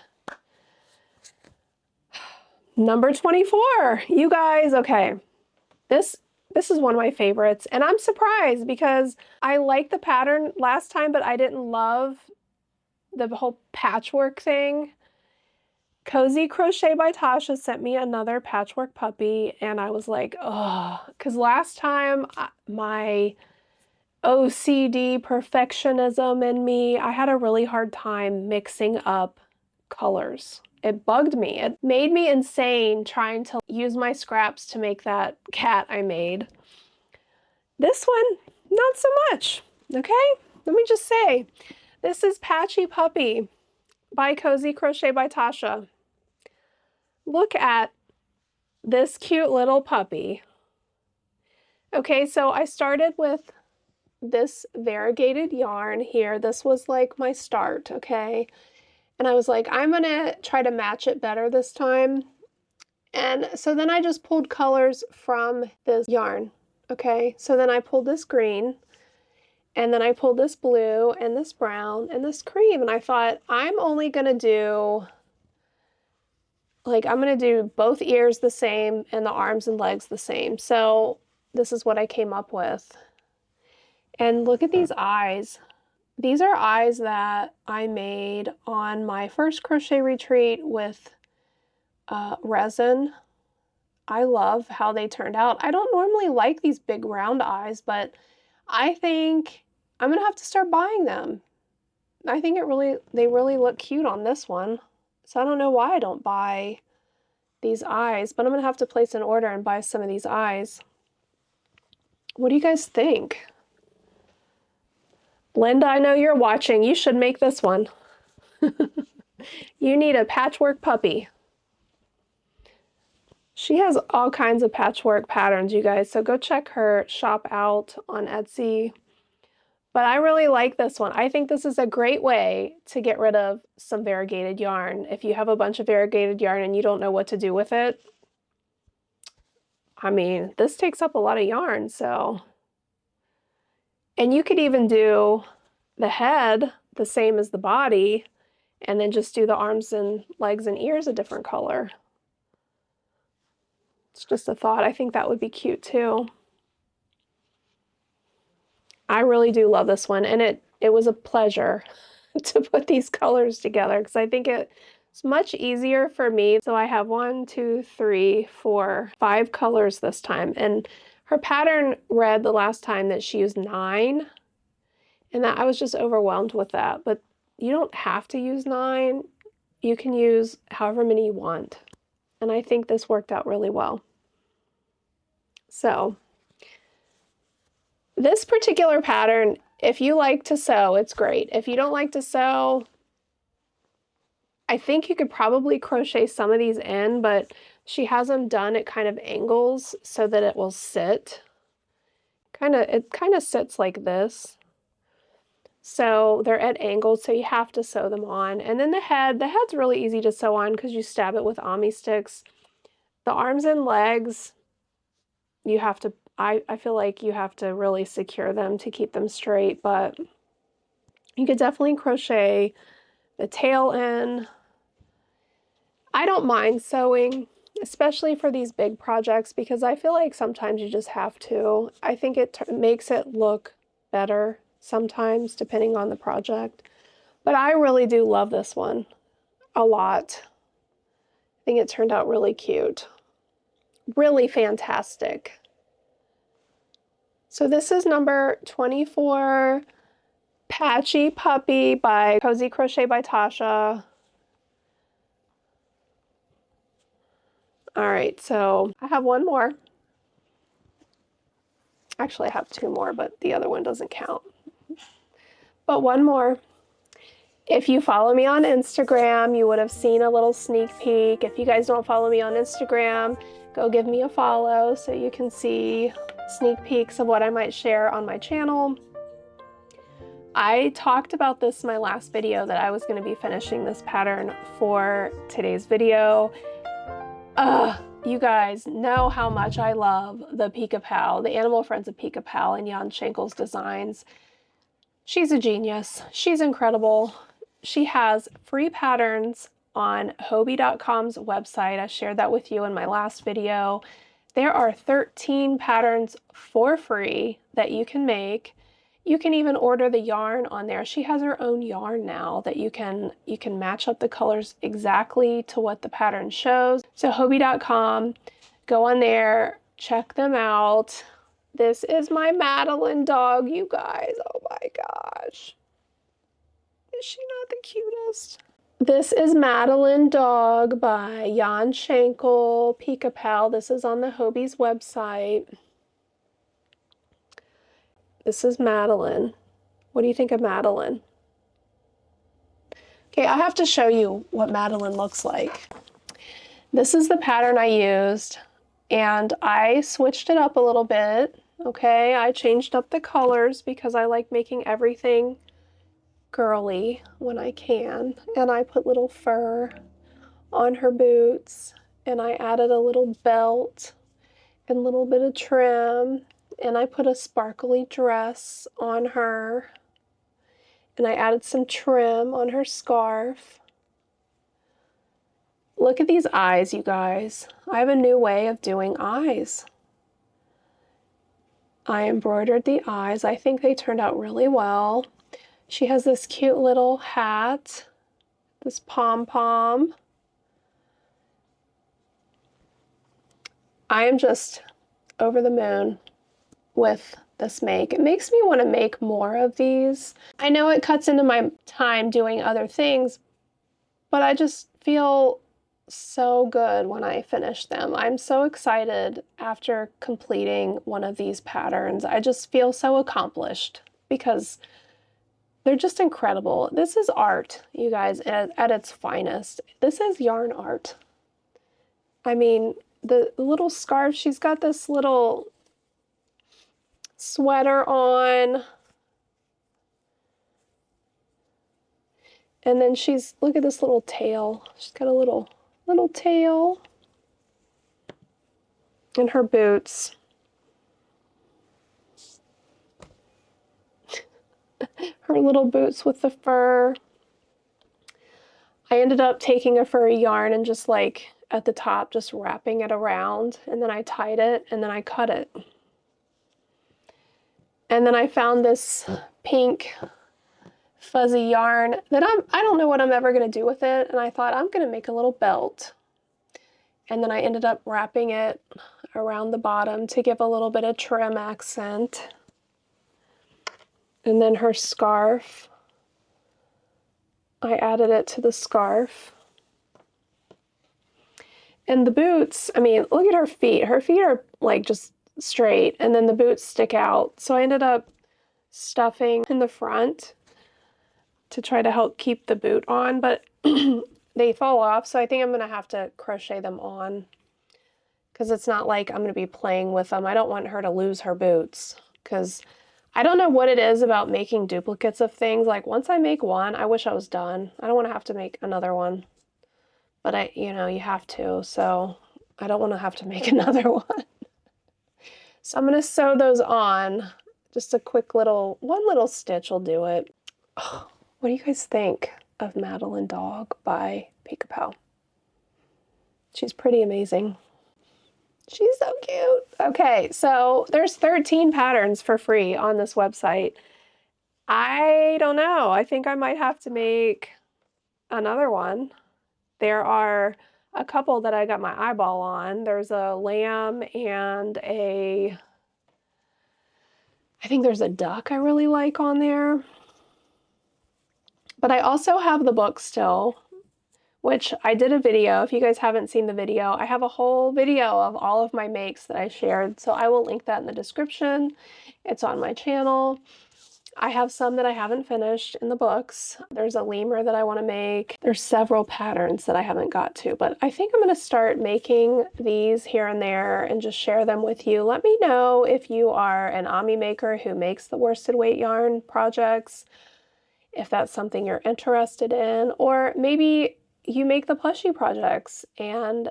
Speaker 1: Number 24, you guys, okay. This is one of my favorites, and I'm surprised because I liked the pattern last time, but I didn't love the whole patchwork thing. Cozy Crochet by Tasha sent me another patchwork puppy, and I was like, oh, because last time my OCD perfectionism in me, I had a really hard time mixing up colors. It bugged me. It made me insane trying to use my scraps to make that cat I made. This one, not so much, okay? Let me just say, this is Patchy Puppy by Cozy Crochet by Tasha. Look at this cute little puppy. Okay, so I started with this variegated yarn here. This was like my start, okay? And I was like, I'm gonna try to match it better this time. And so then I just pulled colors from this yarn, okay? So then I pulled this green, and then I pulled this blue, and this brown, and this cream, and I thought, I'm only gonna do, like, I'm gonna do both ears the same and the arms and legs the same. So this is what I came up with. And look at these eyes. These are eyes that I made on my first crochet retreat with resin. I love how they turned out. I don't normally like these big round eyes, but I think I'm gonna have to start buying them. I think they really look cute on this one. So I don't know why I don't buy these eyes, but I'm gonna have to place an order and buy some of these eyes. What do you guys think? Linda, I know you're watching. You should make this one. You need a patchwork puppy. She has all kinds of patchwork patterns, you guys, so go check her shop out on Etsy. But I really like this one. I think this is a great way to get rid of some variegated yarn. If you have a bunch of variegated yarn and you don't know what to do with it, I mean, this takes up a lot of yarn, so. And you could even do the head the same as the body, and then just do the arms and legs and ears a different color. It's just a thought. I think that would be cute too. I really do love this one, and it was a pleasure to put these colors together because I think it's much easier for me. So I have 1, 2, 3, 4, 5 colors this time, and her pattern read the last time that she used 9, and that I was just overwhelmed with that. But you don't have to use 9. You can use however many you want, and I think this worked out really well. So this particular pattern, if you like to sew, it's great. If you don't like to sew, I think you could probably crochet some of these in, but she has them done at kind of angles so that it will sit. It kind of sits like this. So they're at angles, so you have to sew them on. And then the head's really easy to sew on because you stab it with Ami sticks. The arms and legs, you have to, I feel like you have to really secure them to keep them straight, but you could definitely crochet the tail in. I don't mind sewing, especially for these big projects, because I feel like sometimes you just have to. I think it makes it look better sometimes, depending on the project. But I really do love this one a lot. I think it turned out really cute. Really fantastic. So this is number 24, Patchy Puppy by Cozy Crochet by Tasha. All right, so I have one more. Actually, I have 2 more, but the other one doesn't count. But one more. If you follow me on Instagram, you would have seen a little sneak peek. If you guys don't follow me on Instagram, go give me a follow so you can see sneak peeks of what I might share on my channel. I talked about this in my last video that I was going to be finishing this pattern for today's video. You guys know how much I love the Pica Pal, the Animal Friends of Pica Pal and Jan Schenkel's designs. She's a genius. She's incredible. She has free patterns on Hobbii.com's website. I shared that with you in my last video. There are 13 patterns for free that you can make. You can even order the yarn on there. She has her own yarn now that you can match up the colors exactly to what the pattern shows. So Hobbii.com, go on there, check them out. This is my Madeleine dog, you guys. Oh my gosh. Is she not the cutest? This is Meline Dog by Jan Schenkel, Pica Pal. This is on the Hobbii's website. This is Madeleine. What do you think of Madeleine? Okay, I have to show you what Madeleine looks like. This is the pattern I used, and I switched it up a little bit. Okay, I changed up the colors because I like making everything girly when I can. And I put little fur on her boots, and I added a little belt and a little bit of trim, and I put a sparkly dress on her, and I added some trim on her scarf. Look at these eyes, you guys. I have a new way of doing eyes. I embroidered the eyes. I think they turned out really well. She has this cute little hat, this pom-pom. I am just over the moon with this make. It makes me want to make more of these. I know it cuts into my time doing other things, but I just feel so good when I finish them. I'm so excited after completing one of these patterns. I just feel so accomplished because they're just incredible. This is art, you guys, at its finest. This is yarn art. I mean, the little scarf, she's got this little sweater on. And then look at this little tail. She's got a little tail. And her boots. Her little boots with the fur. I ended up taking a furry yarn and just like at the top, just wrapping it around. And then I tied it and then I cut it. And then I found this pink fuzzy yarn that I don't know what I'm ever going to do with it. And I thought I'm going to make a little belt. And then I ended up wrapping it around the bottom to give a little bit of trim accent. And then her scarf, I added it to the scarf. And the boots, I mean, look at her feet. Her feet are like just straight, and then the boots stick out. So I ended up stuffing in the front to try to help keep the boot on, but they fall off, so I think I'm going to have to crochet them on because it's not like I'm going to be playing with them. I don't want her to lose her boots because I don't know what it is about making duplicates of things. Like once I make one, I wish I was done. I don't want to have to make another one, but you have to, so I don't want to have to make another one. So I'm going to sew those on. Just a quick one little stitch will do it. Oh, what do you guys think of Meline Dog by Pica? She's pretty amazing. She's so cute. Okay, so there's 13 patterns for free on this website. I don't know. I think I might have to make another one. There are a couple that I got my eyeball on. There's a lamb and I think there's a duck I really like on there. But I also have the book still, which I did a video. If you guys haven't seen the video, I have a whole video of all of my makes that I shared. So I will link that in the description. It's on my channel. I have some that I haven't finished in the books. There's a lemur that I want to make. There's several patterns that I haven't got to, but I think I'm going to start making these here and there and just share them with you. Let me know if you are an Ami maker who makes the worsted weight yarn projects, if that's something you're interested in, or maybe you make the plushie projects and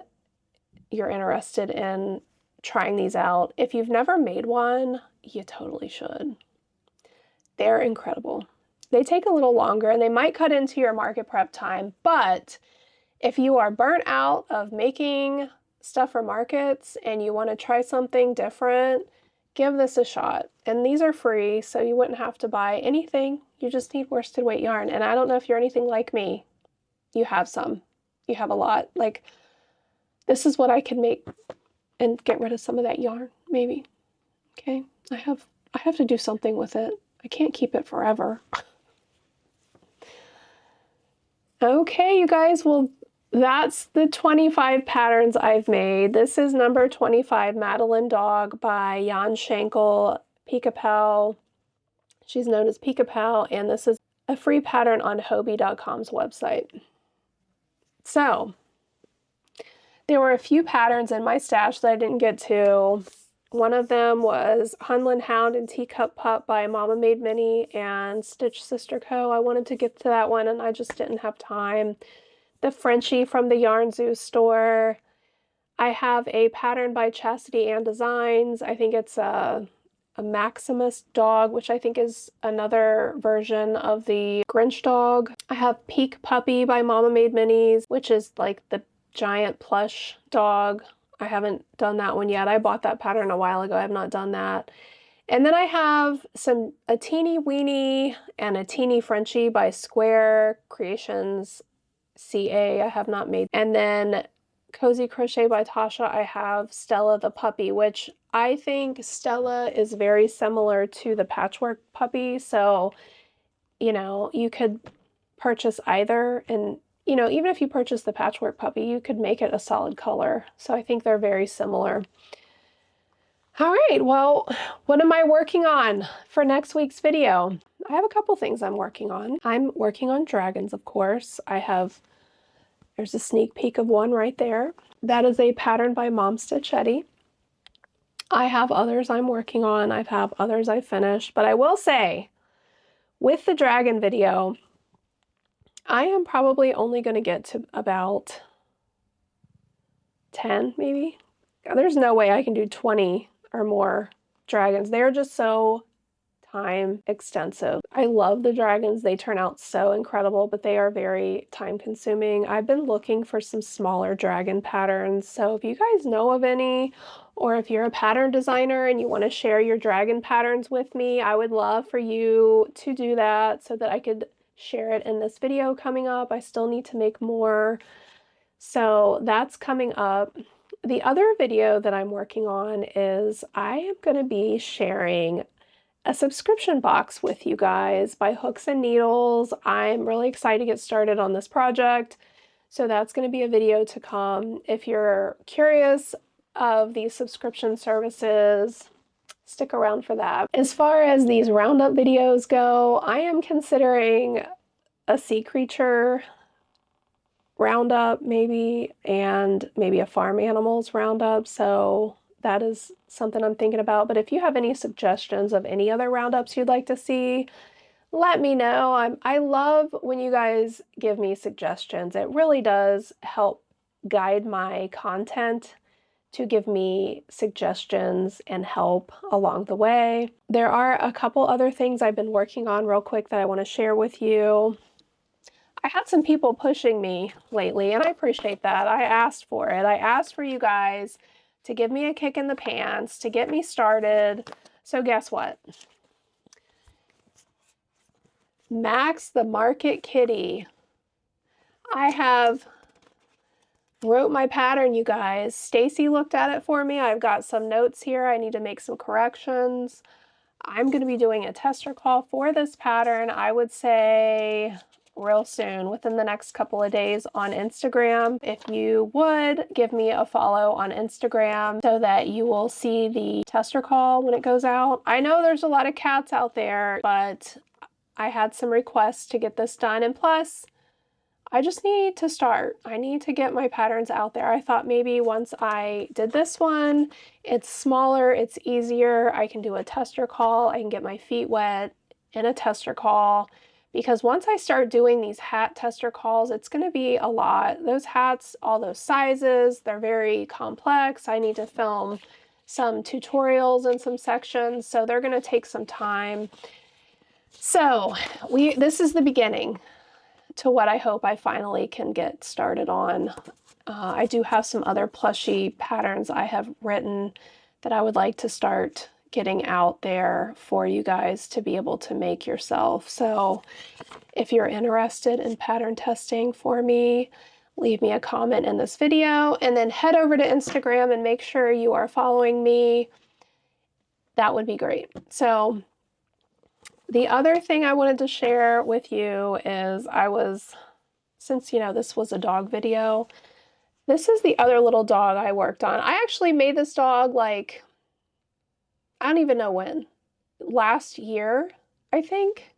Speaker 1: you're interested in trying these out. If you've never made one, you totally should. They're incredible. They take a little longer and they might cut into your market prep time, but if you are burnt out of making stuff for markets and you want to try something different, give this a shot. And these are free, so you wouldn't have to buy anything. You just need worsted weight yarn. And I don't know if you're anything like me. You have some. You have a lot. Like, this is what I could make and get rid of some of that yarn, maybe. Okay? I have to do something with it. I can't keep it forever. Okay, you guys, well, that's the 25 patterns I've made. This is number 25, Meline Dog by Schenkel, Pica. She's known as Pica, and this is a free pattern on Hobby.com's website. So, there were a few patterns in my stash that I didn't get to. One of them was Hunland Hound and Teacup Pup by Mama Made Mini and Stitch Sister Co. I wanted to get to that one and I just didn't have time. The Frenchie from the Yarn Zoo store. I have a pattern by Chastity and Designs. I think it's a Maximus dog, which I think is another version of the Grinch dog. I have Peak Puppy by Mama Made Minis, which is like the giant plush dog. I haven't done that one yet. I bought that pattern a while ago. I have not done that. And then I have a teeny weeny and a teeny Frenchie by Square Creations CA. I have not made. And then Cozy Crochet by Tasha, I have Stella the puppy, which I think Stella is very similar to the Patchwork puppy. So, you know, you could purchase either, and, you know, even if you purchase the Patchwork puppy, you could make it a solid color. So I think they're very similar. All right, well, what am I working on for next week's video? I have a couple things I'm working on. I'm working on dragons, of course. There's a sneak peek of one right there. That is a pattern by Mom Stitchetti. I have others I'm working on. I have others I finished, but I will say, with the dragon video, I am probably only going to get to about 10, maybe. There's no way I can do 20 or more dragons. They're just so time extensive. I love the dragons. They turn out so incredible, but they are very time consuming. I've been looking for some smaller dragon patterns. So if you guys know of any, or if you're a pattern designer and you want to share your dragon patterns with me, I would love for you to do that so that I could share it in this video coming up. I still need to make more. So that's coming up. The other video that I'm working on is I am going to be sharing a subscription box with you guys by Hooks and Needles. I'm really excited to get started on this project. So that's going to be a video to come. If you're curious of these subscription services, stick around for that. As far as these Roundup videos go, I am considering a sea creature Roundup maybe, and maybe a farm animals Roundup. So that is something I'm thinking about. But if you have any suggestions of any other Roundups you'd like to see, let me know. I love when you guys give me suggestions. It really does help guide my content to give me suggestions and help along the way. There are a couple other things I've been working on real quick that I want to share with you. I had some people pushing me lately, and I appreciate that. I asked for it. I asked for you guys to give me a kick in the pants, to get me started. So guess what? Max the Market Kitty. I have wrote my pattern, you guys. Stacy looked at it for me. I've got some notes here. I need to make some corrections. I'm going to be doing a tester call for this pattern, I would say real soon, within the next couple of days on Instagram. If you would give me a follow on Instagram so that you will see the tester call when it goes out. I know there's a lot of cats out there, but I had some requests to get this done, and plus I just need to start. I need to get my patterns out there. I thought maybe once I did this one, it's smaller, it's easier, I can do a tester call, I can get my feet wet in a tester call, because once I start doing these hat tester calls, it's going to be a lot. Those hats, all those sizes, they're very complex. I need to film some tutorials in some sections, so they're going to take some time. So this is the beginning to what I hope I finally can get started on. I do have some other plushy patterns I have written that I would like to start getting out there for you guys to be able to make yourself. So if you're interested in pattern testing for me, leave me a comment in this video, and then head over to Instagram and make sure you are following me. That would be great. So the other thing I wanted to share with you is since, you know, this was a dog video, this is the other little dog I worked on. I actually made this dog, like, I don't even know when. Last year, I think.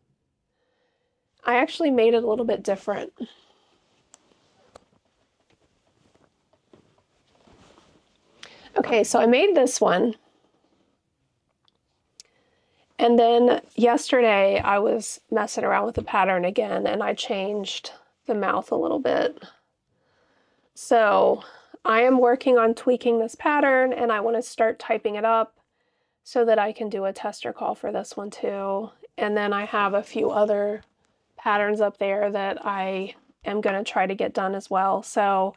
Speaker 1: I actually made it a little bit different. Okay, so I made this one. And then yesterday I was messing around with the pattern again, and I changed the mouth a little bit. So I am working on tweaking this pattern, and I want to start typing it up so that I can do a tester call for this one too. And then I have a few other patterns up there that I am going to try to get done as well. So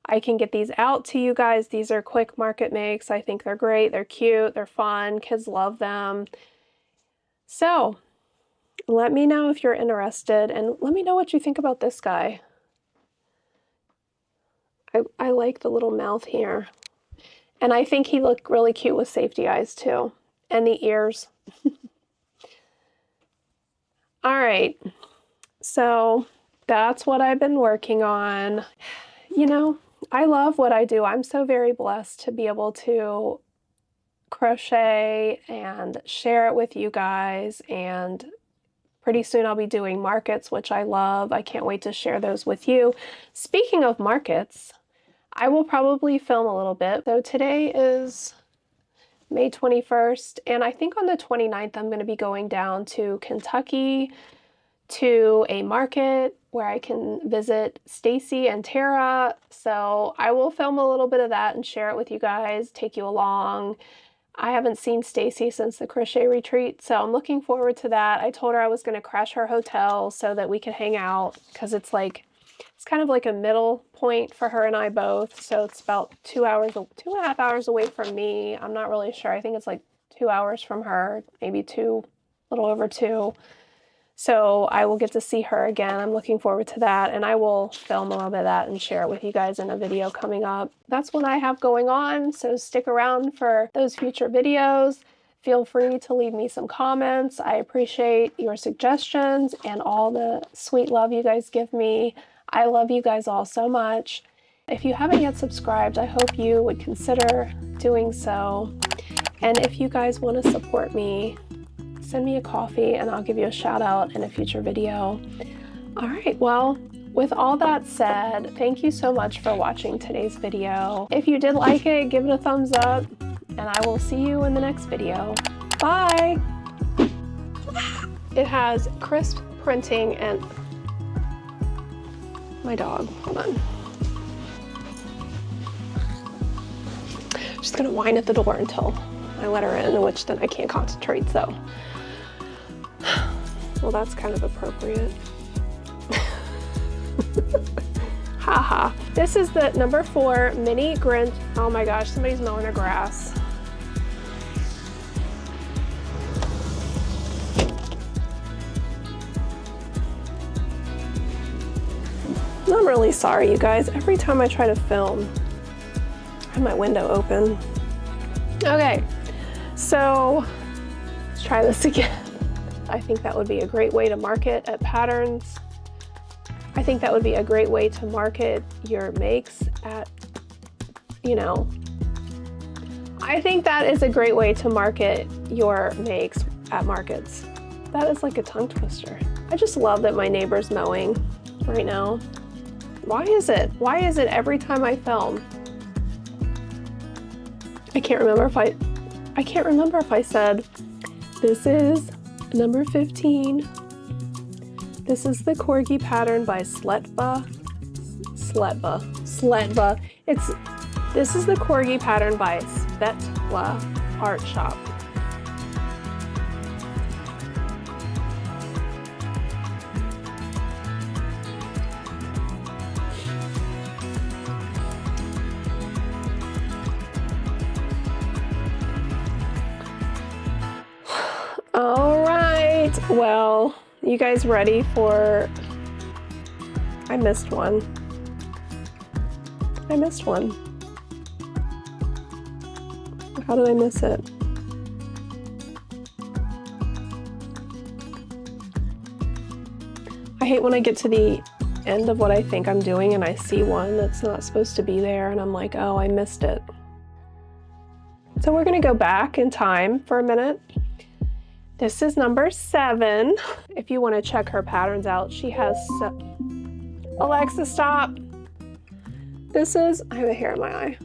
Speaker 1: I can get these out to you guys. These are quick market makes. I think they're great. They're cute. They're fun. Kids love them. So let me know if you're interested, and let me know what you think about this guy. I like the little mouth here. And I think he looked really cute with safety eyes too. And the ears. All right. So that's what I've been working on. You know, I love what I do. I'm so very blessed to be able to crochet and share it with you guys. And pretty soon I'll be doing markets, which I love. I can't wait to share those with you. Speaking of markets, I will probably film a little bit. So today is May 21st, and I think on the 29th I'm going to be going down to Kentucky to a market where I can visit Stacy and Tara. So I will film a little bit of that and share it with you guys, take you along. I haven't seen Stacy since the crochet retreat, so I'm looking forward to that. I told her I was going to crash her hotel so that we could hang out, because it's kind of like a middle point for her and I both. So it's about 2.5 hours away from me. I'm not really sure. I think it's like 2 hours from her, maybe two, a little over 2. So I will get to see her again. I'm looking forward to that, and I will film a little bit of that and share it with you guys in a video coming up. That's what I have going on, so stick around for those future videos. Feel free to leave me some comments. I appreciate your suggestions and all the sweet love you guys give me. I love you guys all so much. If you haven't yet subscribed, I hope you would consider doing so. And if you guys want to support me, send me a coffee and I'll give you a shout out in a future video. All right, well, with all that said, thank you so much for watching today's video. If you did like it, give it a thumbs up, and I will see you in the next video. Bye! It has crisp printing and... My dog, hold on. Just gonna whine at the door until I let her in, which then I can't concentrate, so. Well, that's kind of appropriate. Haha. This is the number 4 mini Grinch. Oh my gosh, somebody's mowing their grass. I'm really sorry, you guys. Every time I try to film, I have my window open. Okay, so let's try this again. I think that would be a great way to market at Patterns. I think that would be a great way to market your makes at, you know, I think that is a great way to market your makes at markets. That is like a tongue twister. I just love that my neighbor's mowing right now. Why is it? Why is it every time I film? I can't remember if I said this is number 15. This is the Corgi pattern by Sletba. This is the Corgi pattern by Svetla Art Shop. All right, well, you guys ready for, I missed one. How did I miss it? I hate when I get to the end of what I think I'm doing and I see one that's not supposed to be there and I'm like, oh, I missed it. So we're gonna go back in time for a minute. This is number 7. If you want to check her patterns out, she has, Alexa, stop. This is, I have a hair in my eye.